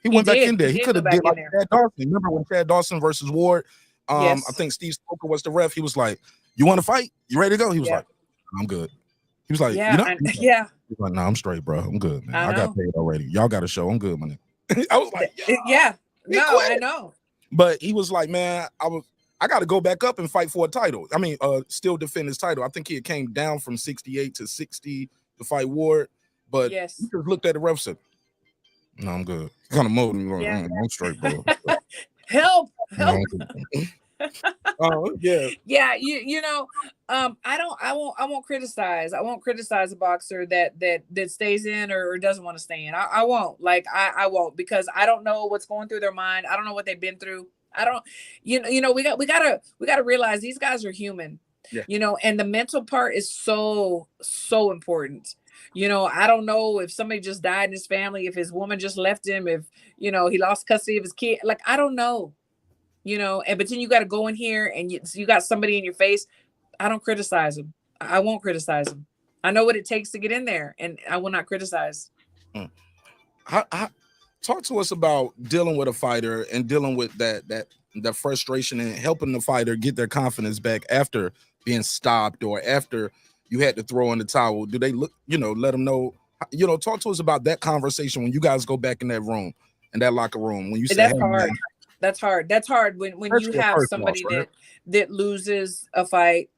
He went back in there. He could have did like Chad Dawson. Remember when Chad Dawson versus Ward? I think Steve Stoker was the ref. He was like, "You want to fight? You ready to go?" He was like, "I'm good." He was like, "You know?" He's like, "No, I'm straight, bro. I'm good, man. I got paid already. Y'all got a show. I'm good, man." I was like, I know. But he was like, "Man, I got to go back up and fight for a title. I mean, still defend his title." I think he came down from 68 to 60 to fight Ward, but he just looked at the ref and said, "No, I'm good." Kind of molded me, like, I'm straight, bro. Help. You know, I won't criticize. I won't criticize a boxer that stays in or doesn't want to stay in. I won't. I won't, because I don't know what's going through their mind. I don't know what they've been through. I don't, you know, we gotta realize these guys are human, you know, and the mental part is so important. You know, I don't know if somebody just died in his family, if his woman just left him, if, you know, he lost custody of his kid. Like, I don't know, you know, but then you got to go in here and you got somebody in your face. I don't criticize him. I won't criticize him. I know what it takes to get in there, and I will not criticize. Talk to us about dealing with a fighter and dealing with that frustration and helping the fighter get their confidence back after being stopped or after you had to throw in the towel. Do they look, you know, let them know, you know, talk to us about that conversation when you guys go back in that room, in that locker room, when you say, that's hard. That's hard when you have somebody that loses a fight,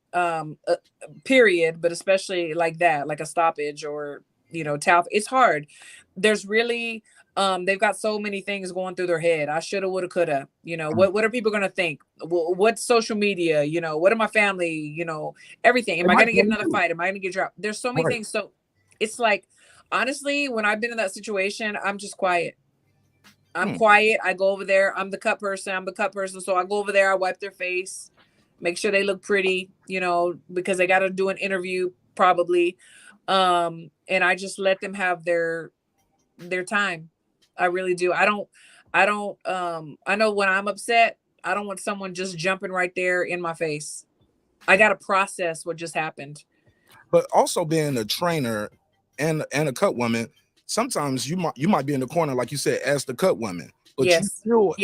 period, but especially like that, like a stoppage or, you know, towel. It's hard. There's really, they've got so many things going through their head. I shoulda, woulda, coulda. You know, what are people gonna think? What's social media? You know, what are my family? You know, everything. Am I gonna get another fight? Am I gonna get dropped? There's so many things. So it's like, honestly, when I've been in that situation, I'm just quiet. I'm quiet. I go over there. I'm the cut person. So I go over there. I wipe their face, make sure they look pretty, you know, because they got to do an interview probably. And I just let them have their time. I really do. I know when I'm upset, I don't want someone just jumping right there in my face. I got to process what just happened. But also being a trainer and a cut woman, sometimes you might be in the corner, like you said, as the cut woman, but you still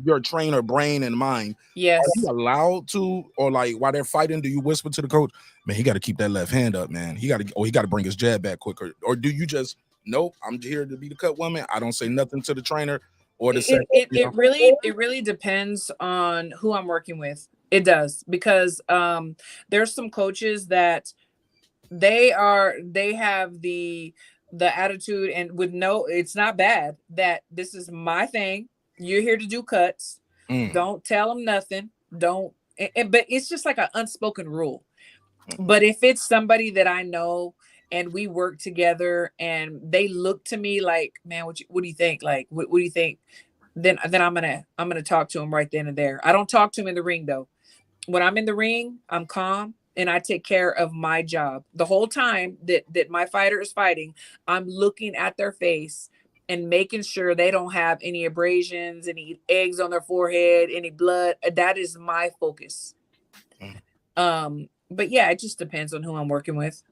your trainer brain and mind. Are you allowed to, or like while they're fighting, do you whisper to the coach, "Man, he got to keep that left hand up, man. He got to bring his jab back quicker," or do you just, "Nope, I'm here to be the cut woman. I don't say nothing to the trainer," or the it really depends on who I'm working with. It does, because there's some coaches that They have the attitude, and with no, it's not bad that this is my thing. You're here to do cuts. Don't tell them nothing. Don't. But it's just like an unspoken rule. But if it's somebody that I know and we work together and they look to me like, man, what do you think? Like, what do you think? Then I'm gonna talk to them right then and there. I don't talk to them in the ring though. When I'm in the ring, I'm calm and I take care of my job. The whole time that my fighter is fighting, I'm looking at their face and making sure they don't have any abrasions, any eggs on their forehead, any blood. That is my focus. But yeah, it just depends on who I'm working with.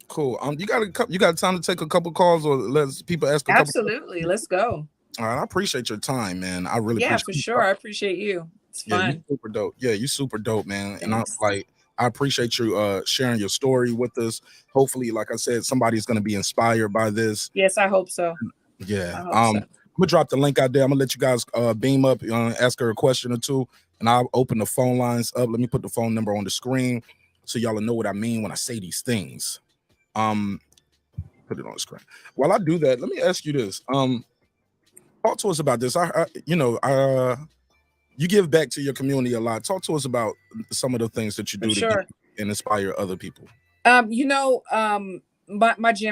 Cool. You got time to take a couple calls, or let people ask a couple? Absolutely. Let's go. All right, I appreciate your time, man. I really Yeah, appreciate for sure. I appreciate you. It's fun. You super dope. Yeah, you super dope, man. Thanks. And I appreciate you sharing your story with us. Hopefully, like I said, somebody's gonna be inspired by this. Yes, I hope so. Yeah. I hope so. I'm gonna drop the link out there. I'm gonna let you guys beam up, ask her a question or two, and I'll open the phone lines up. Let me put the phone number on the screen so y'all know what I mean when I say these things. Put it on the screen. While I do that, let me ask you this. Talk to us about this. You give back to your community a lot. Talk to us about some of the things that you do to and inspire other people. My gym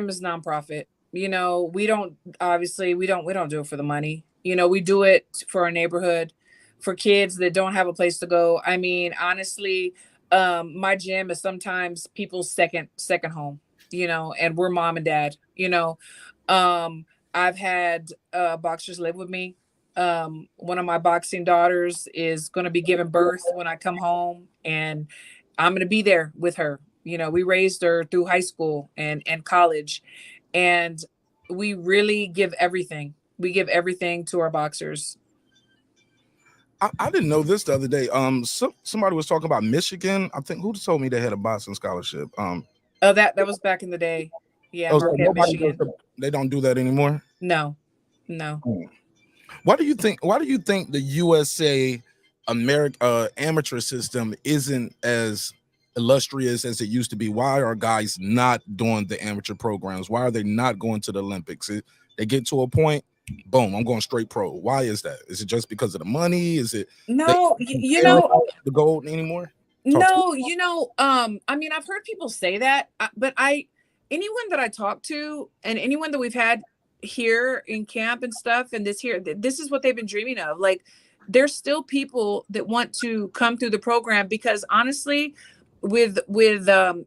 is nonprofit. We don't do it for the money. We do it for our neighborhood, for kids that don't have a place to go. I mean, honestly, my gym is sometimes people's second home, and we're mom and dad, I've had boxers live with me. One of my boxing daughters is going to be giving birth when I come home, and I'm going to be there with her. We raised her through high school and college, and we really give everything. We give everything to our boxers. I didn't know this the other day. Somebody was talking about Michigan. I think who told me they had a boxing scholarship. That was back in the day. Yeah, so Michigan. They don't do that anymore. No. Why do you think the USA amateur system isn't as illustrious as it used to be? Why are guys not doing the amateur programs? Why are they not going to the Olympics? They get to a point, boom, I'm going straight pro. Why is that? Is it just because of the money? Is it the gold anymore? I mean, I've heard people say that, but anyone that I talk to and anyone that we've had here in camp and stuff, and this is what they've been dreaming of. Like, there's still people that want to come through the program, because honestly, with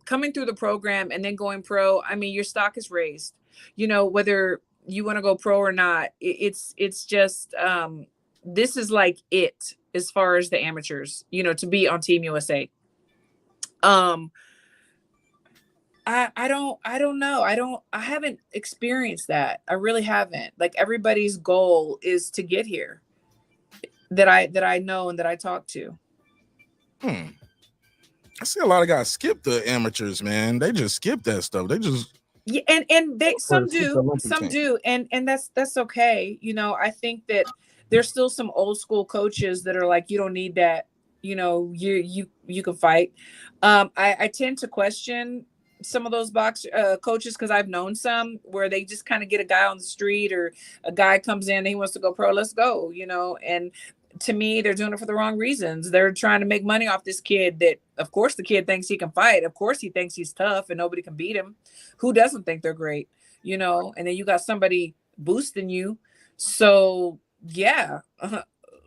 coming through the program and then going pro, I mean, your stock is raised, whether you want to go pro or not. It's just this is like it as far as the amateurs, to be on Team USA. I don't know. I haven't experienced that. I really haven't. Like, everybody's goal is to get here that I know and that I talk to. I see a lot of guys skip the amateurs, man. They just skip that stuff. They just and they some do, and that's okay. I think that there's still some old school coaches that are like, you don't need that. You can fight. I tend to question some of those coaches, because I've known some where they just kind of get a guy on the street, or a guy comes in and he wants to go pro, let's go, and to me, they're doing it for the wrong reasons. They're trying to make money off this kid that, of course, the kid thinks he can fight. Of course, he thinks he's tough and nobody can beat him. Who doesn't think they're great? And then you got somebody boosting you. So yeah,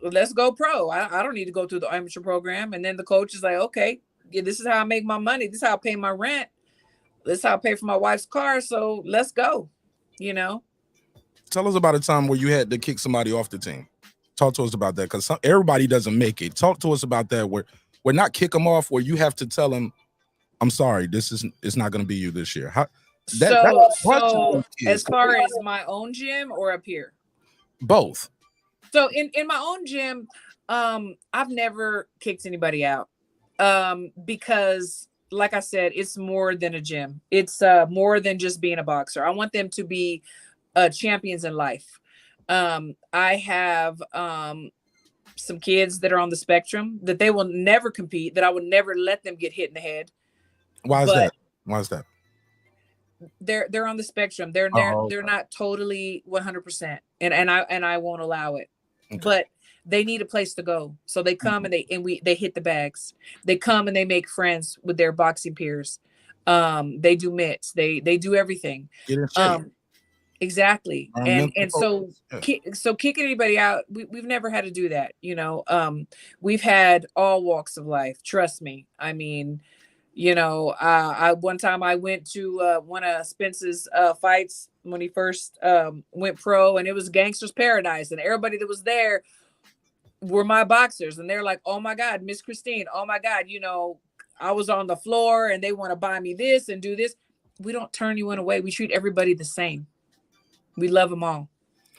let's go pro. I don't need to go through the amateur program. And then the coach is like, okay, yeah, this is how I make my money. This is how I pay my rent. This is how I pay for my wife's car. So let's go, Tell us about a time where you had to kick somebody off the team. Talk to us about that, because everybody doesn't make it. Talk to us about that, where not kick them off, where you have to tell them, I'm sorry, it's not going to be you this year. So as far as my own gym or up here? Both. So in my own gym, I've never kicked anybody out, because, like I said, it's more than a gym. It's more than just being a boxer. I want them to be champions in life. I have some kids that are on the spectrum that they will never compete, that I would never let them get hit in the head. Why is that? they're on the spectrum. They're not totally 100%, and I won't allow it. Okay. But they need a place to go, so they come and they hit the bags. They come and they make friends with their boxing peers. They do mitts. They do everything. Exactly. And so kicking anybody out, we've never had to do that. We've had all walks of life. Trust me. I mean, I one time I went to one of Spence's fights when he first went pro, and it was Gangster's Paradise, and everybody that was there were my boxers, and they're like, oh my God, Miss Christine, oh my God, I was on the floor and they want to buy me this and do this. We don't turn anyone away. We treat everybody the same. We love them all.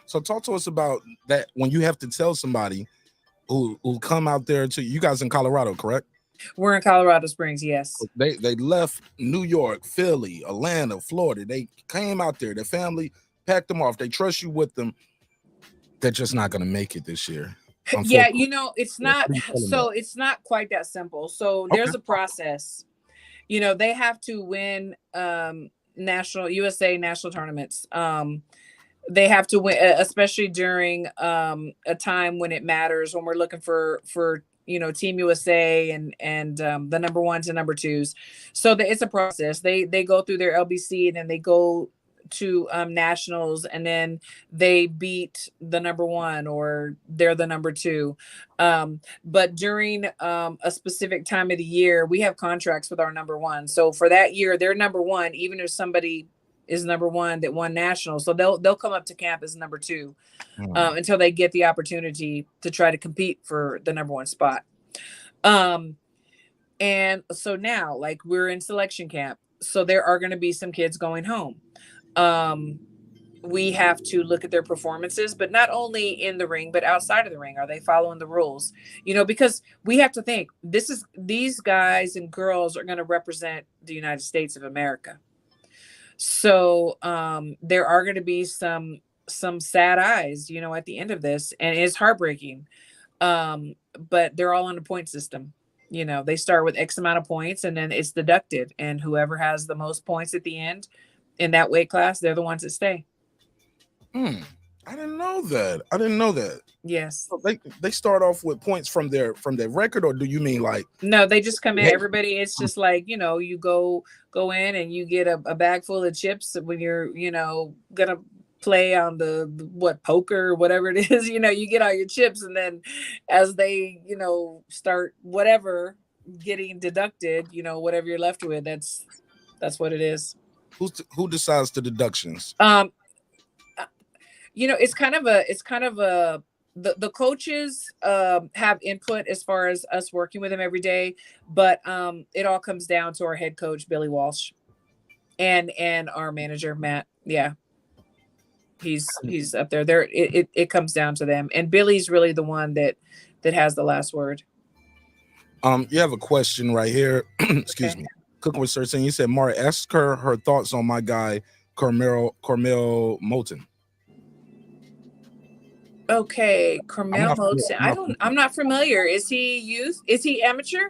So talk to us about that when you have to tell somebody who come out there to you guys in Colorado, correct? We're in Colorado Springs, yes. They left New York, Philly, Atlanta, Florida. They came out there. Their family packed them off. They trust you with them. They're just not going to make it this year. Yeah, it's not. So it's not quite that simple. So there's a process. They have to win USA national tournaments. They have to win, especially during a time when it matters, when we're looking for Team USA and the number ones and number twos. So it's a process. They go through their LBC, and then they go to nationals, and then they beat the number one, or they're the number two. But during a specific time of the year, we have contracts with our number one. So for that year, they're number one, even if somebody is number one that won nationals. So they'll come up to camp as number two until they get the opportunity to try to compete for the number one spot. And so now, like, we're in selection camp, so there are going to be some kids going home. We have to look at their performances, but not only in the ring, but outside of the ring. Are they following the rules? Because we have to think these guys and girls are going to represent the United States of America. So there are going to be some sad eyes, at the end of this, and it's heartbreaking. But they're all on a point system. They start with X amount of points, and then it's deducted, and whoever has the most points at the end in that weight class, they're the ones that stay. I didn't know that. Yes. So they start off with points from their record, or do you mean like? No, they just come in. Everybody, it's just like, you go in and you get a bag full of chips when you're, gonna play on the poker or whatever it is. You get all your chips, and then as they, start whatever getting deducted, whatever you're left with, that's what it is. Who decides the deductions? It's kind of a the coaches have input as far as us working with them every day, but it all comes down to our head coach, Billy Walsh, and our manager, Matt. Yeah, he's up there. It comes down to them, and Billy's really the one that has the last word. You have a question right here. Excuse me. Cooking with Sir saying, you said, Mara, ask her thoughts on my guy, Carmel Moulton. Okay, Carmel Moulton. I'm not familiar. Is he youth? Is he amateur?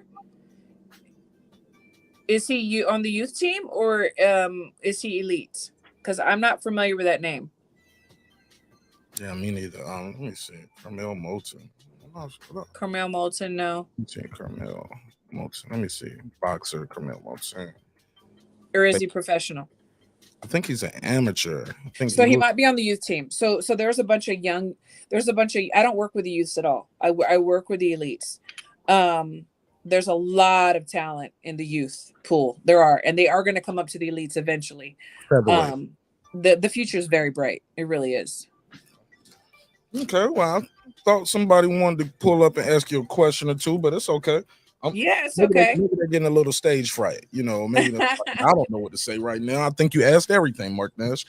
Is he on the youth team, or is he elite? Because I'm not familiar with that name. Yeah, me neither. Let me see. Carmel Moulton. Carmel Moulton, no. Carmel Moulton. Let me see. Boxer, Carmel Moulton. Or is he professional? I think he's an amateur. So he might be on the youth team. So there's a bunch of I don't work with the youths at all. I work with the elites. There's a lot of talent in the youth pool. There are, and they are going to come up to the elites eventually. The future is very bright. It really is. Okay, well, I thought somebody wanted to pull up and ask you a question or two, but it's okay. Yeah, it's okay. Maybe they're getting a little stage fright. Maybe like, I don't know what to say right now. I think you asked everything, Mark Nash.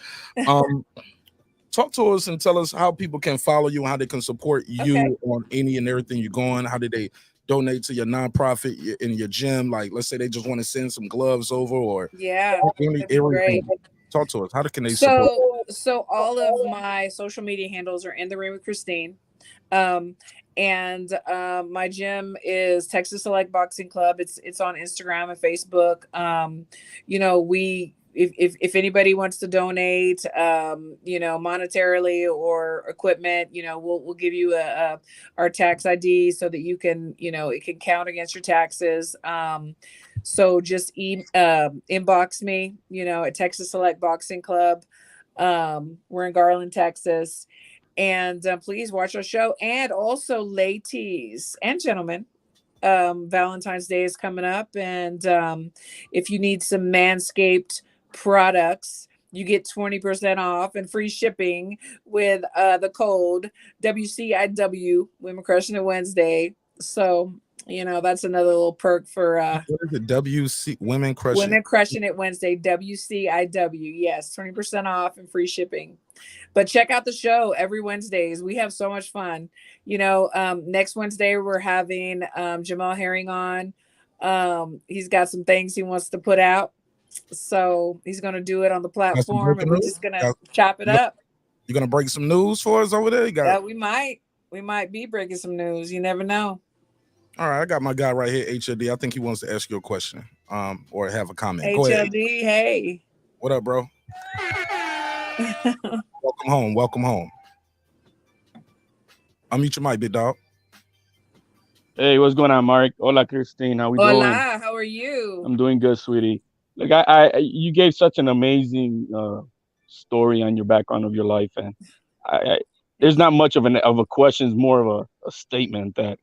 Talk to us and tell us how people can follow you and how they can support you on any and everything you're going. How did they donate to your nonprofit in your gym? Like, let's say they just want to send some gloves over, or great. Talk to us. How can they support? So all of my social media handles are In the Ring with Christine. And my gym is Texas Select Boxing Club. It's on Instagram and Facebook. if anybody wants to donate, monetarily or equipment, we'll give you our tax ID so that you can, it can count against your taxes. So just inbox me, at Texas Select Boxing Club. We're in Garland, Texas. And please watch our show. And also, ladies and gentlemen, Valentine's Day is coming up. And if you need some Manscaped products, you get 20% off and free shipping with the code WCIW, Women Crushing It Wednesday. So, that's another little perk for what is it? WC Women Crushing Women Crushing It Wednesday, WCIW. Yes, 20% off and free shipping. But check out the show every Wednesdays. We have so much fun. Next Wednesday we're having Jamal Herring on. He's got some things he wants to put out, so he's gonna do it on the platform, and we're just gonna chop it up. You're gonna break some news for us over there? We might be breaking some news. You never know. All right, I got my guy right here, HLD. I think he wants to ask you a question, or have a comment. Go HLD, ahead. hey. What up, bro? Welcome home. Unmute your mic, big dog. Hey, what's going on, Mark? Hola, Christine. How we doing? Hola, how are you? I'm doing good, sweetie. Look, you gave such an amazing story on your background of your life, and there's not much of a question. It's more of a statement that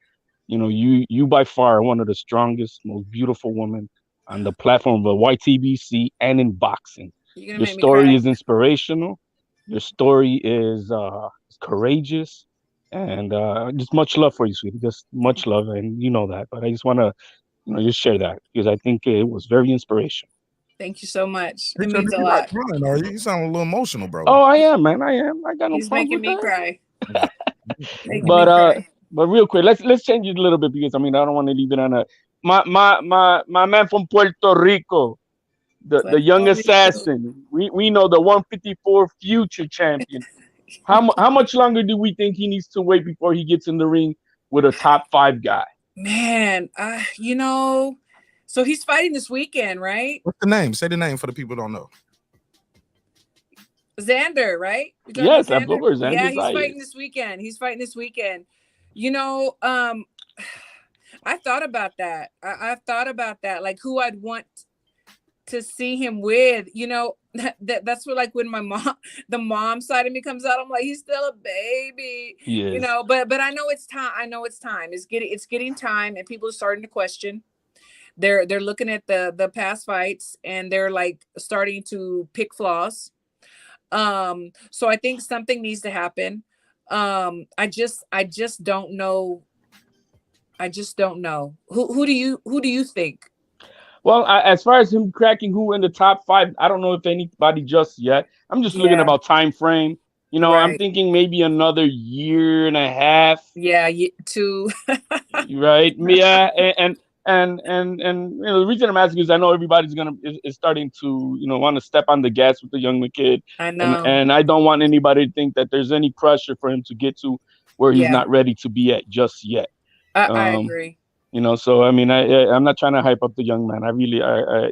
you by far are one of the strongest, most beautiful women on the platform of YTBC and in boxing. Your story is inspirational. Your story is courageous, and just much love for you, sweetie. Just much love, and you know that. But I just want to, just share that because I think it was very inspirational. Thank you so much. It means a lot. Crying, are you? You sound a little emotional, bro. Oh, I am, man. I am. I got no He's problem making with me that. cry. But real quick, let's change it a little bit because I don't want to leave it on a my man from Puerto Rico, the young assassin. We know the 154 future champion. How much longer do we think he needs to wait before he gets in the ring with a top 5 guy? Man, so he's fighting this weekend, right? What's the name? Say the name for the people who don't know. Xander, right? Yes, absolutely. Xander. Yeah, he's fighting this weekend. I thought about that. I thought about that, like who I'd want to see him with. That's what, like, when the mom side of me comes out, I'm like, he's still a baby. Yes. But I know it's time. It's getting time, and people are starting to question. They're looking at the past fights, and they're like starting to pick flaws. So I think something needs to happen. I just don't know. Who do you think? Well, as far as him cracking who in the top 5, I don't know if anybody just yet. I'm just looking about time frame. Right. I'm thinking maybe another year and a half. Yeah, 2. Right. Yeah, and the reason I'm asking is I know everybody's is starting to want to step on the gas with the young kid. I know, and I don't want anybody to think that there's any pressure for him to get to where he's not ready to be at just yet. I agree. So I'm not trying to hype up the young man.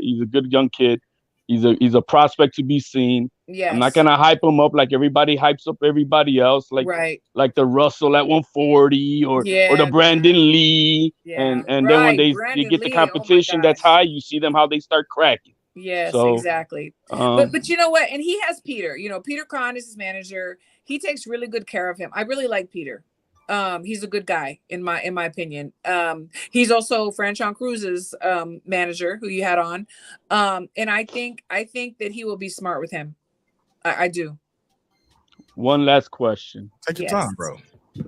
He's a good young kid. He's a prospect to be seen. Yes. I'm not gonna hype him up like everybody hypes up everybody else, like the Russell at 140 or the Brandon Lee. And then when they get the competition that's high, you see them how they start cracking. Yes, exactly. But you know what? And he has Peter. Peter Kahn is his manager. He takes really good care of him. I really like Peter. He's a good guy in my opinion. He's also Franchon Cruz's manager, who you had on. And I think that he will be smart with him. I do. One last question. Take your time, bro.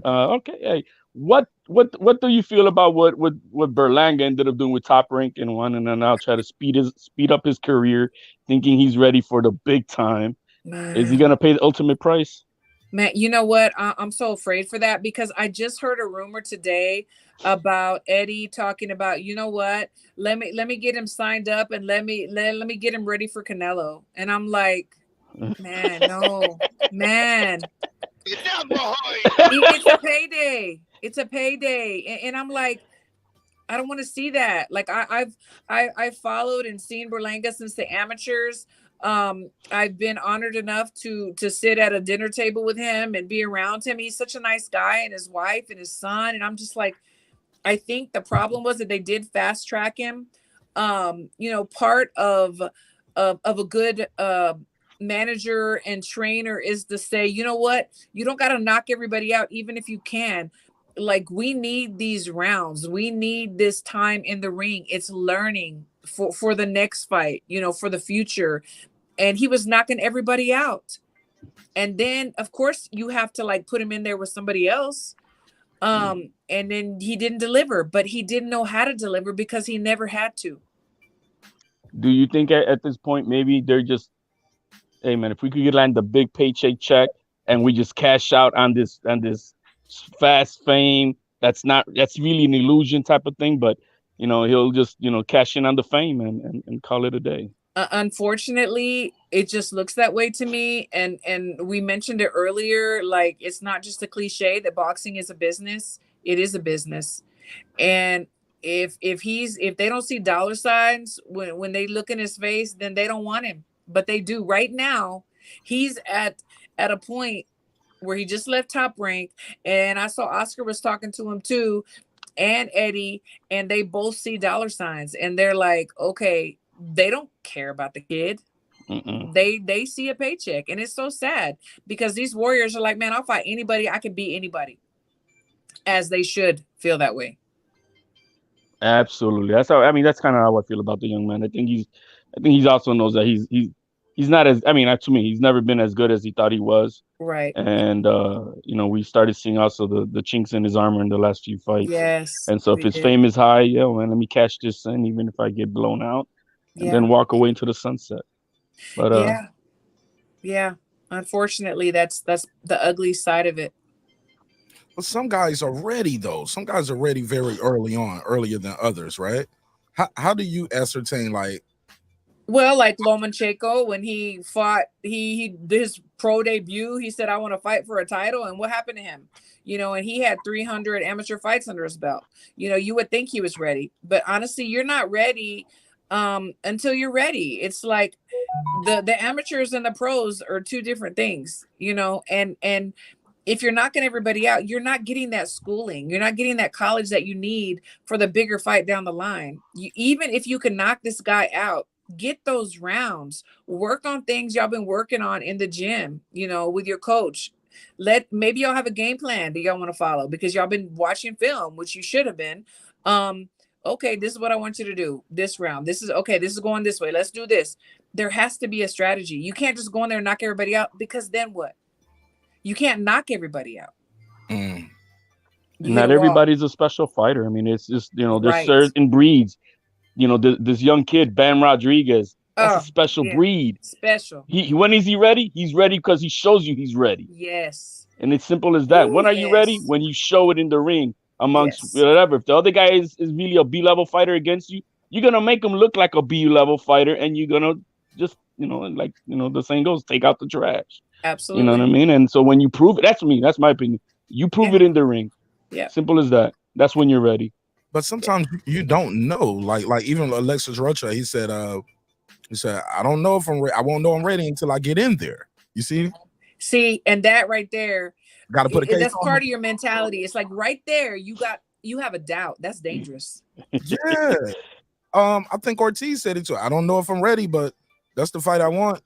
Okay. Hey, what do you feel about what Berlanga ended up doing with Top Rank in 1, and then I'll try to speed up his career, thinking he's ready for the big time? Is he gonna pay the ultimate price? Man, you know what? I'm so afraid for that, because I just heard a rumor today about Eddie talking about, you know what? Let me get him signed up, and let me get him ready for Canelo. And I'm like, man, no, man. It's a payday. It's a payday, and I'm like, I don't want to see that. Like I've followed and seen Berlanga since the amateurs. I've been honored enough to sit at a dinner table with him and be around him. He's such a nice guy, and his wife and his son. And I'm just like, I think the problem was that they did fast track him. Part of a good manager and trainer is to say, you know what, you don't got to knock everybody out, even if you can. Like, we need these rounds. We need this time in the ring. It's learning for the next fight, for the future. And he was knocking everybody out. And then, of course, you have to like put him in there with somebody else. And then he didn't deliver, but he didn't know how to deliver because he never had to. Do you think at this point maybe they're just, hey man, if we could land the big paycheck check and we just cash out on this fast fame, that's really an illusion type of thing, but he'll just cash in on the fame and call it a day. Unfortunately, it just looks that way to me. And we mentioned it earlier, like, it's not just a cliche that boxing is a business. It is a business. And if they don't see dollar signs when they look in his face, then they don't want him. But they do. Right now, he's at a point where he just left Top Rank, and I saw Oscar was talking to him too, and Eddie, and they both see dollar signs, and they're like, okay, they don't care about the kid. They see a paycheck, and it's so sad because these warriors are like, man, I'll fight anybody. I can beat anybody, as they should feel that way. Absolutely. That's kind of how I feel about the young man. I think he also knows that he's not as, to me, he's never been as good as he thought he was. Right. And we started seeing also the chinks in his armor in the last few fights. Yes. And so if his fame is high, man, let me cash this in, even if I get blown out, and then walk away into the sunset. But yeah. Unfortunately, that's the ugly side of it. But some guys are ready, though. Some guys are ready very early on, earlier than others, right? How do you ascertain, like? Well, like Lomachenko, when he fought, he did his pro debut, he said, I want to fight for a title. And what happened to him? And he had 300 amateur fights under his belt. You would think he was ready. But honestly, you're not ready until you're ready. It's like the amateurs and the pros are two different things, and if you're knocking everybody out, you're not getting that schooling. You're not getting that college that you need for the bigger fight down the line. Even if you can knock this guy out, get those rounds, work on things y'all been working on in the gym, with your coach. Maybe y'all have a game plan that y'all want to follow because y'all been watching film, which you should have been. Okay, this is what I want you to do this round. This is going this way. Let's do this. There has to be a strategy. You can't just go in there and knock everybody out, because then what? You can't knock everybody out. Not everybody's a special fighter. It's just, there's certain breeds. This young kid, Bam Rodriguez, that's a special breed. Special. When is he ready? He's ready because he shows you he's ready. Yes. And it's simple as that. When are you ready? When you show it in the ring amongst whatever. If the other guy is really a B-level fighter against you, you're going to make him look like a B-level fighter, and you're going to just, the saying goes, take out the trash. Absolutely. You know what I mean? And so when you prove it, that's my opinion. You prove it in the ring. Yeah. Simple as that. That's when you're ready. But sometimes you don't know. Like even Alexis Rocha, he said, I don't know if I won't know I'm ready until I get in there. You see? And that right there, got to put a case that's on part him. of your mentality. It's like right there, you have a doubt. That's dangerous. Yeah. I think Ortiz said it too. I don't know if I'm ready, but that's the fight I want.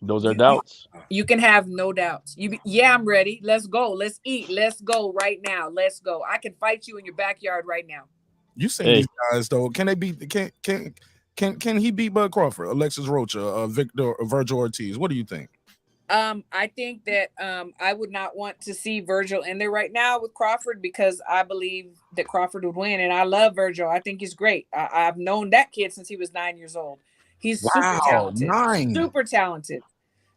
Those are doubts. You can have no doubts. I'm ready. Let's go. Let's eat. Let's go right now. Let's go. I can fight you in your backyard right now. You seen these guys though? Can they beat? Can he beat Bud Crawford, Alexis Rocha, Virgil Ortiz? What do you think? I think that I would not want to see Virgil in there right now with Crawford, because I believe that Crawford would win, and I love Virgil. I think he's great. I've known that kid since he was 9 years old. He's super talented. 9.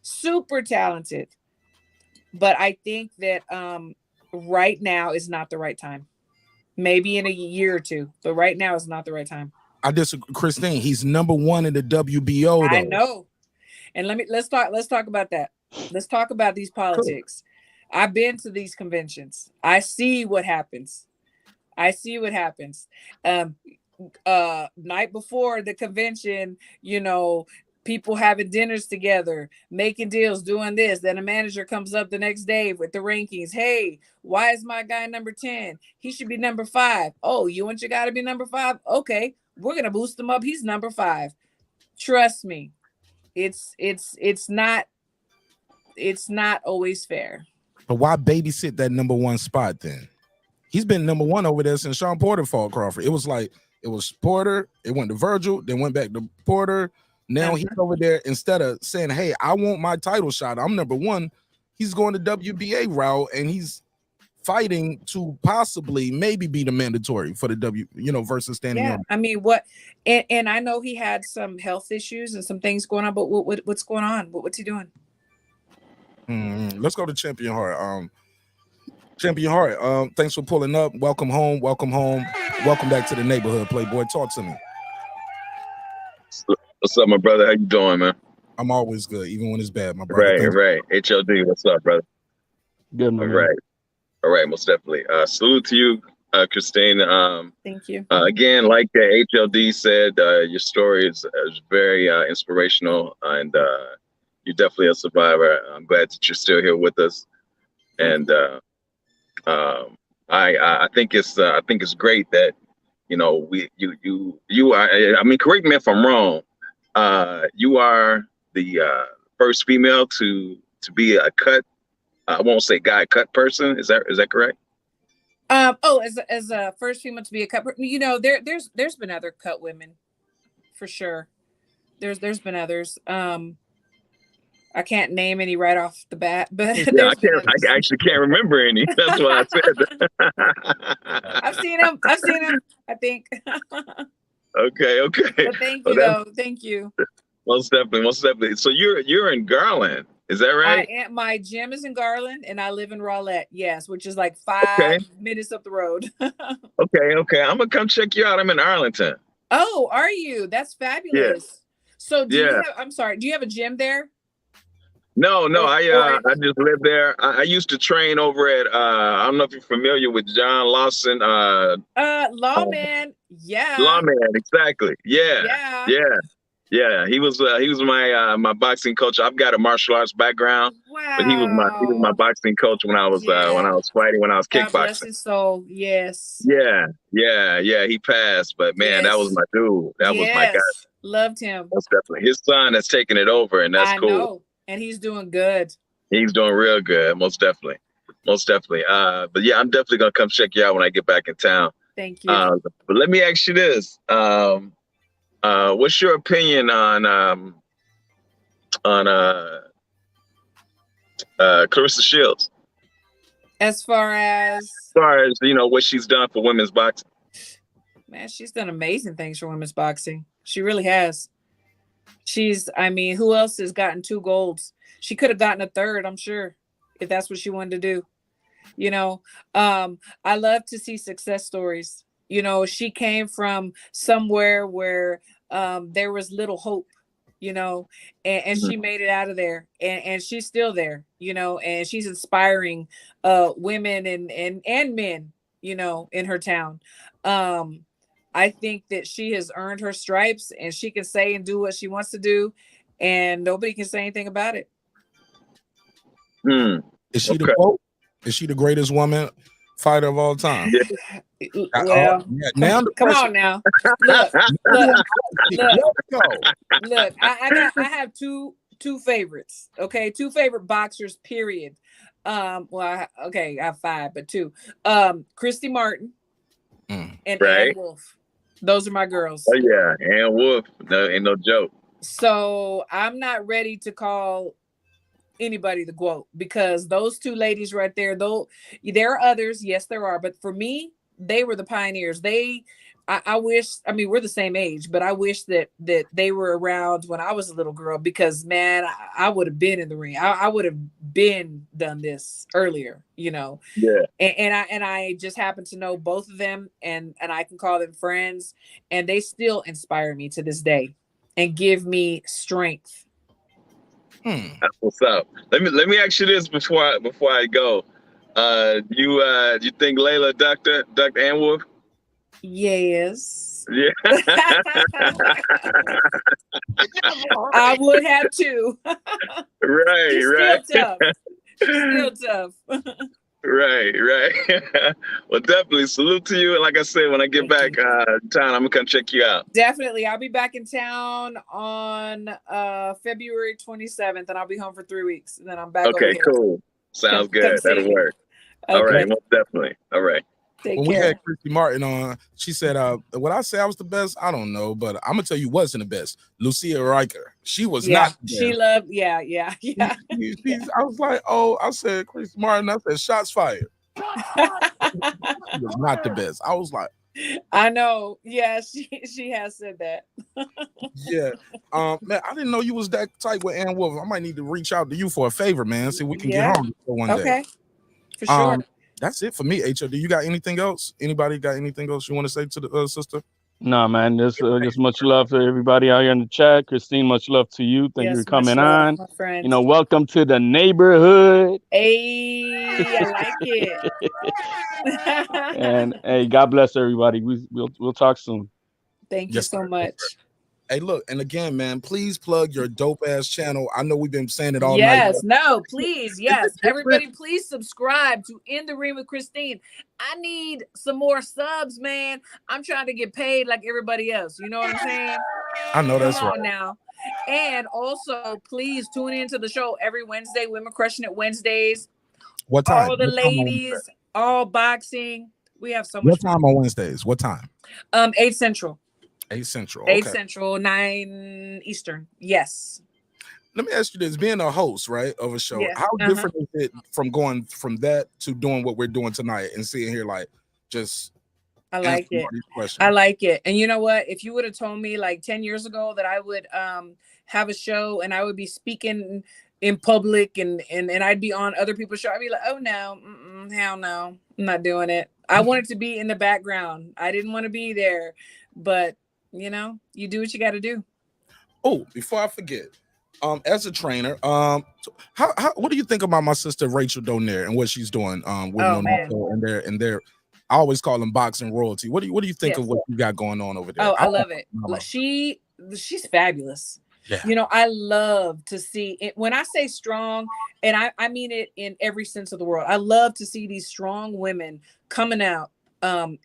Super talented. But I think that right now is not the right time. Maybe in a year or two, but right now is not the right time. I disagree, Christine. He's number 1 in the WBO. Though. I know. And let's talk about that. Let's talk about these politics. Cool. I've been to these conventions. I see what happens. Night before the convention, people having dinners together, making deals, doing this. Then a manager comes up the next day with the rankings. Hey, why is my guy number 10? He should be number 5. Oh, you want your guy to be number 5? Okay, we're going to boost him up. He's number 5. Trust me. It's not always fair. But why babysit that number 1 spot then? He's been number 1 over there since Sean Porter fought Crawford. It was Porter, it went to Virgil, then went back to Porter. Now he's over there, instead of saying, hey, I want my title shot, I'm number 1, he's going the WBA route, and he's fighting to possibly maybe be the mandatory for the versus standing. Yeah, I mean, and I know he had some health issues and some things going on, but what's going on? What's he doing? Let's go to Champion Heart. Champion Heart, thanks for pulling up. Welcome home. Welcome back to the neighborhood, Playboy. Talk to me. What's up, my brother? How you doing, man? I'm always good, even when it's bad, my brother. Right. HLD, what's up, brother? Good, man. All right, most definitely. Salute to you, Christine. Thank you. Again, like HLD said, your story is very inspirational, and you're definitely a survivor. I'm glad that you're still here with us, and I think it's great that you are. I mean, correct me if I'm wrong. You are the first female to be a cut. I won't say guy cut person. Is that correct? As a first female to be a cut, there's been other cut women, for sure. There's been others. I can't name any right off the bat, but yeah, I actually can't remember any. That's why I said that. I've seen them. I think. Okay. But thank you, though. Thank you. Most definitely. So you're in Garland, is that right? My gym is in Garland, and I live in Rowlett. Yes, which is like 5 minutes up the road. Okay. I'm gonna come check you out. I'm in Arlington. Oh, are you? That's fabulous. Yeah. So do you have a gym there? No, I just live there. I used to train over at I don't know if you're familiar with John Lawson. Lawman. Yeah. Lawman, exactly. Yeah. He was my boxing coach. I've got a martial arts background. Wow. But he was my boxing coach when I was fighting, when I was kickboxing. God bless his soul. Yes. Yeah. He passed, but man, that was my dude. That was my guy. Loved him. That's definitely his son has taken it over, and that's cool. Know. And he's doing good. He's doing real good, most definitely. But yeah, I'm definitely gonna come check you out when I get back in town. Thank you. But let me ask you this: what's your opinion on Clarissa Shields? As far as what she's done for women's boxing. Man, she's done amazing things for women's boxing. She really has. Who else has gotten 2 golds? She could have gotten a 3rd, I'm sure, if that's what she wanted to do. I love to see success stories. She came from somewhere where there was little hope, and she made it out of there, and she's still there, and she's inspiring women and men, in her town. I think that she has earned her stripes, and she can say and do what she wants to do, and nobody can say anything about it. Is she the quote? Is she the greatest woman fighter of all time? Well, now come on now. Look. I have two favorites. Okay, 2 favorite boxers. Period. I have 5, but 2. Christy Martin and Ann Wolfe. Those are my girls. Oh yeah, Ann Wolfe. No, ain't no joke. So I'm not ready to call anybody the GOAT, because those 2 ladies right there, though there are others, yes there are, but for me, they were the pioneers. I wish, we're the same age, but I wish that they were around when I was a little girl, because man, I would have been in the ring. I would have been done this earlier, Yeah. And I just happen to know both of them, and I can call them friends, and they still inspire me to this day and give me strength. That's what's up. Let me ask you this before I go. You think Layla ducked Ann Wolfe? Yes. Yeah. I would have too. Right, She's right. still tough. She's still tough. Right, right. Well, definitely salute to you. And like I said, when I get back to town, I'm gonna come check you out. Definitely. I'll be back in town on February 27th, and I'll be home for 3 weeks. And then I'm back over Okay, here. cool. Sounds Come good. see That'll me. work. Okay. All right, most definitely. All right. Take When we care. had Christy Martin on, she said, "Would I say I was the best? I don't know, but I'm gonna tell you wasn't the best. Lucia Riker, she was Yeah, not. The she best. loved. Yeah. I was like, oh, I said Christy Martin. I said shots fired. She was not the best. I was like, I know. Yeah, she has said that. yeah. Man, I didn't know you was that tight with Ann Wolf. I might need to reach out to you for a favor, man. See if we can get home one day. Okay, for sure. That's it for me, HOD. You got anything else? Anybody got anything else you want to say to the sister? No, man. Just much love to everybody out here in the chat. Christine, much love to you. Thank you Yes, for coming much love, on. my friend. You know, welcome to the neighborhood. Hey, I like it. And hey, God bless everybody. We'll talk soon. Thank you Yes, so sir. much. Hey, look, and again, man, please plug your dope ass channel. I know we've been saying it all night. Yes, no, please, yes. Everybody, please subscribe to In the Ring with Christine. I need some more subs, man. I'm trying to get paid like everybody else. You know what I'm saying? I know that's Come on right. now. And also, please tune into the show every Wednesday. Women Crushing It Wednesdays. What time? All the What time on ladies, Wednesday? all boxing. We have so much. What time on Wednesdays? What time? 8 Central. 8 Central. 8 Okay. Central, 9 Eastern. Yes. Let me ask you this: being a host, right, of a show, Yeah. how different is it from going from that to doing what we're doing tonight and sitting here like just? I like answering it. all these questions? I like it. And you know what? If you would have told me like 10 years ago that I would have a show and I would be speaking in public and I'd be on other people's show, I'd be like, oh no, hell no, I'm not doing it. I wanted to be in the background. I didn't want to be there, but you know, you do what you got to do. Oh, before I forget, as a trainer, how what do you think about my sister Rachel Donaire and what she's doing with Nonato and their I always call them boxing royalty. What do you think of what you got going on over there? Oh, I love it. She's fabulous. Yeah. You know, I love to see it when I say strong, and I mean it in every sense of the word. I love to see these strong women coming out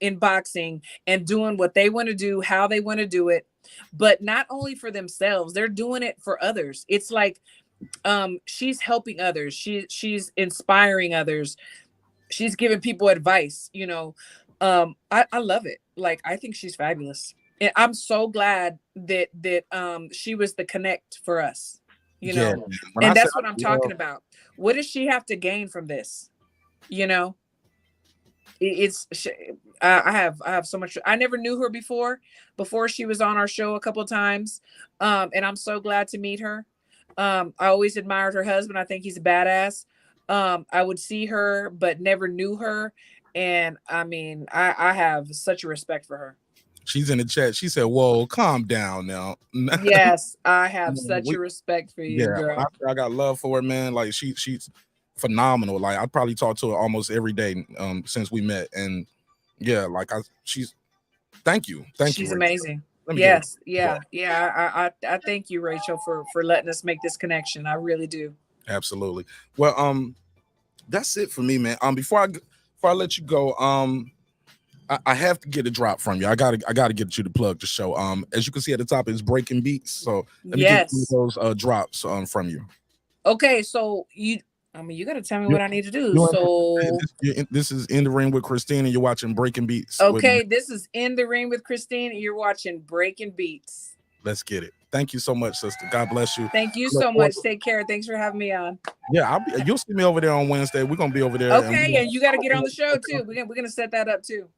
in boxing and doing what they want to do, how they want to do it, but not only for themselves, they're doing it for others. It's like she's helping others. She's inspiring others. She's giving people advice, you know. I love it. Like, I think she's fabulous. And I'm so glad that she was the connect for us, you know. And that's what I'm talking about. What does she have to gain from this? You know, I have so much. I never knew her before she was on our show a couple of times. And I'm so glad to meet her. I always admired her husband. I think he's a badass. I would see her, but never knew her. And I mean, I have such a respect for her. She's in the chat. She said, whoa, calm down now. Yes, I have such a respect for you, girl. I got love for her, man. Like she's phenomenal. Like I probably talk to her almost every day since we met. And yeah, like thank you. She's amazing. Yes, yeah. I thank you, Rachel, for letting us make this connection. I really do. Absolutely. Well, that's it for me, man. Before I let you go, I have to get a drop from you. I gotta get you to plug the show. As you can see at the top, it's Breaking Beats. So let me get those drops from you. Okay, so you gotta tell me what I need to do. So this is In the Ring with Christine, and you're watching Breaking Beats. Okay, this is In the Ring with Christine, and you're watching Breaking Beats. Let's get it. Thank you so much, sister. God bless you. Thank you so much. Take care. Thanks for having me on. Yeah, you'll see me over there on Wednesday. We're gonna be over there. Okay, and you got to get on the show too. We're gonna set that up too.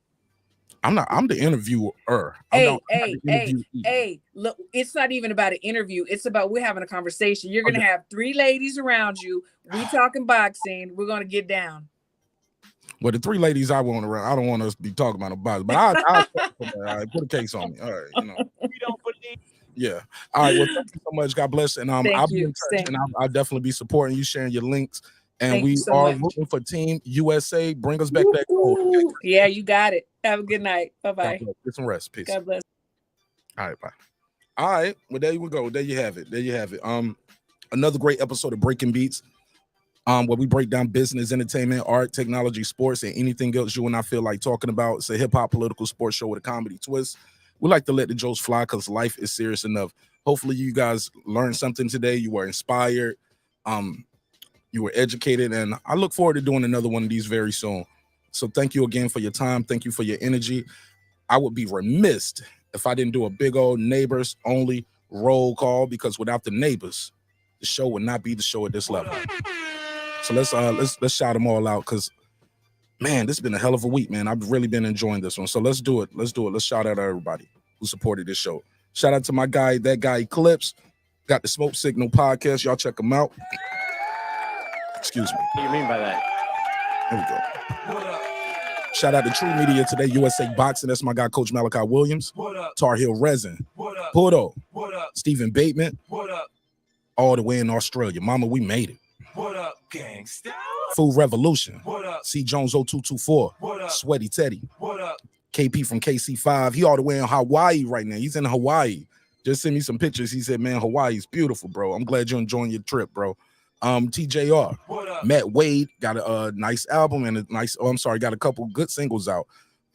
I'm the interviewer. Hey, look, it's not even about an interview. It's about we're having a conversation. You're gonna have 3 ladies around you. We talking boxing. We're gonna get down. Well, the 3 ladies I want around, I don't want us to be talking about no boxing, but I'll put a case on me. All right, you know. We don't believe. Yeah. All right. Well, thank you so much. God bless. And I'll be in touch, and I'll definitely be supporting you, sharing your links. And we are looking for Team USA. Bring us back that gold. Yeah, you got it. Have a good night. Bye-bye. Get some rest. Peace. God bless. All right, bye. All right, well, there you go. There you have it. There you have it. Another great episode of Breaking Beats, where we break down business, entertainment, art, technology, sports, and anything else you and I feel like talking about. It's a hip-hop political sports show with a comedy twist. We like to let the jokes fly because life is serious enough. Hopefully you guys learned something today. You were inspired. You were educated, and I look forward to doing another one of these very soon. So thank you again for your time. Thank you for your energy. I would be remiss if I didn't do a big old neighbors only roll call, because without the neighbors, the show would not be the show at this level. So let's shout them all out, because man, this has been a hell of a week, man. I've really been enjoying this one. So let's do it. Let's shout out to everybody who supported this show. Shout out to my guy, that guy Eclipse. Got the Smoke Signal podcast. Y'all check him out. Excuse me. What do you mean by that? There we go. Shout out to True Media Today, USA Boxing. That's my guy, Coach Malachi Williams. Tar Heel Resin. Pudo. Stephen Bateman. All the way in Australia. Mama, we made it. What up, gangsta? Food Revolution. What up? C. Jones 0224. What up? Sweaty Teddy. What up? KP from KC5. He all the way in Hawaii right now. He's in Hawaii. Just send me some pictures. He said, man, Hawaii's beautiful, bro. I'm glad you're enjoying your trip, bro. TJR. What up? Matt Wade got a nice album and got a couple good singles out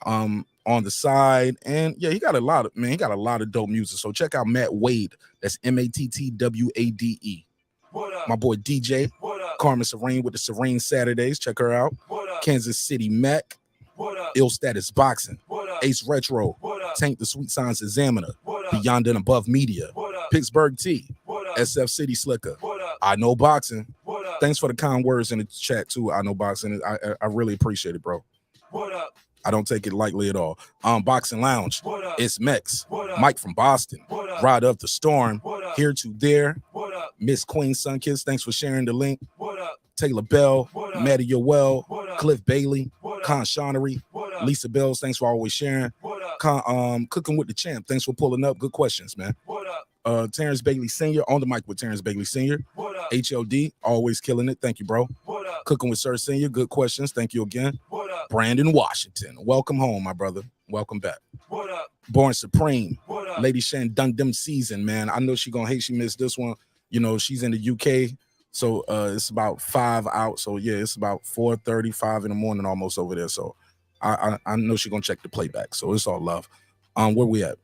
on the side. And yeah, he got a lot of dope music. So check out Matt Wade. That's MATTWADE. What up? My boy DJ. What up? Carmen Serene with the Serene Saturdays. Check her out. What up? Kansas City Mac. What up? Ill Status Boxing. What up? Ace Retro. What up? Tank the Sweet Science Examiner. What up? Beyond and Above Media. What up? Pittsburgh T. What up? SF City Slicker. What up? I Know Boxing. What up? Thanks for the kind words in the chat too. I Know Boxing. I really appreciate it, bro. What up? I don't take it lightly at all. Boxing Lounge. What up? It's Mex. What up? Mike from Boston. What up? Ride Up the Storm. What up? Here to There. What up? Miss Queen Sunkiss. Thanks for sharing the link. What up? Taylor Bell. What up? Maddie Yoel. What up? Cliff Bailey. What up? Con Shonery. What up? Lisa Bells. Thanks for always sharing. What up? Cooking with the Champ. Thanks for pulling up. Good questions, man. What up? Terrence Bailey Sr. on the mic with Terrence Bailey Sr. What up? HLD, always killing it. Thank you, bro. What up? Cooking with Sir Senior. Good questions. Thank you again. What up? Brandon Washington. Welcome home, my brother. Welcome back. What up? Born Supreme. What up? Lady Shan done them season, man. I know she gonna hate she missed this one. You know, she's in the UK. So it's about 5 out. So yeah, it's about 4:35 in the morning almost over there. So I know she gonna check the playback. So it's all love. Where we at?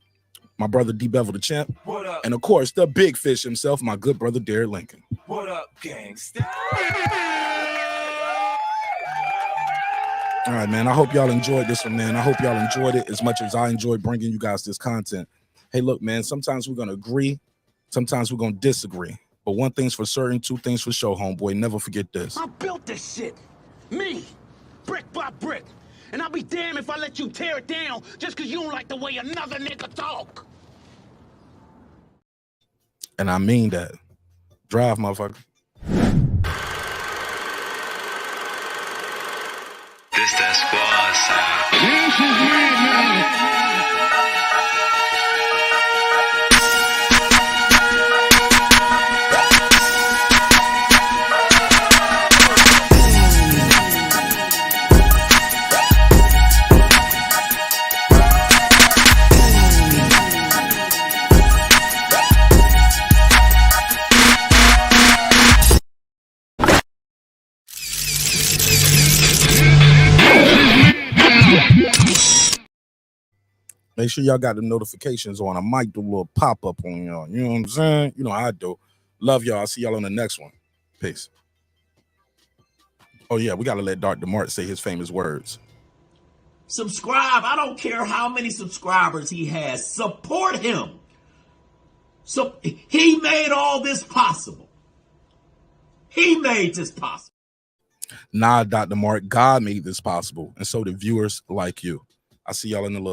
My brother D Bevel the Champ. What up? And of course, the big fish himself, my good brother Derek Lincoln. What up, gangsta? All right, man. I hope y'all enjoyed this one, man. I hope y'all enjoyed it as much as I enjoyed bringing you guys this content. Hey, look, man, sometimes we're going to agree. Sometimes we're going to disagree. But one thing's for certain, two things for sure, homeboy. Never forget this. I built this shit. Me. Brick by brick. And I'll be damned if I let you tear it down just because you don't like the way another nigga talk. And I mean that. Drive, motherfucker. This that squad sound. Make sure y'all got the notifications on. I might do a little pop-up on y'all. You know what I'm saying? You know how I do. Love y'all. I'll see y'all on the next one. Peace. Oh, yeah, we got to let Dr. Mart say his famous words. Subscribe. I don't care how many subscribers he has. Support him. So he made all this possible. He made this possible. Nah, Dr. Mart, God made this possible. And so the viewers like you. I'll see y'all in a little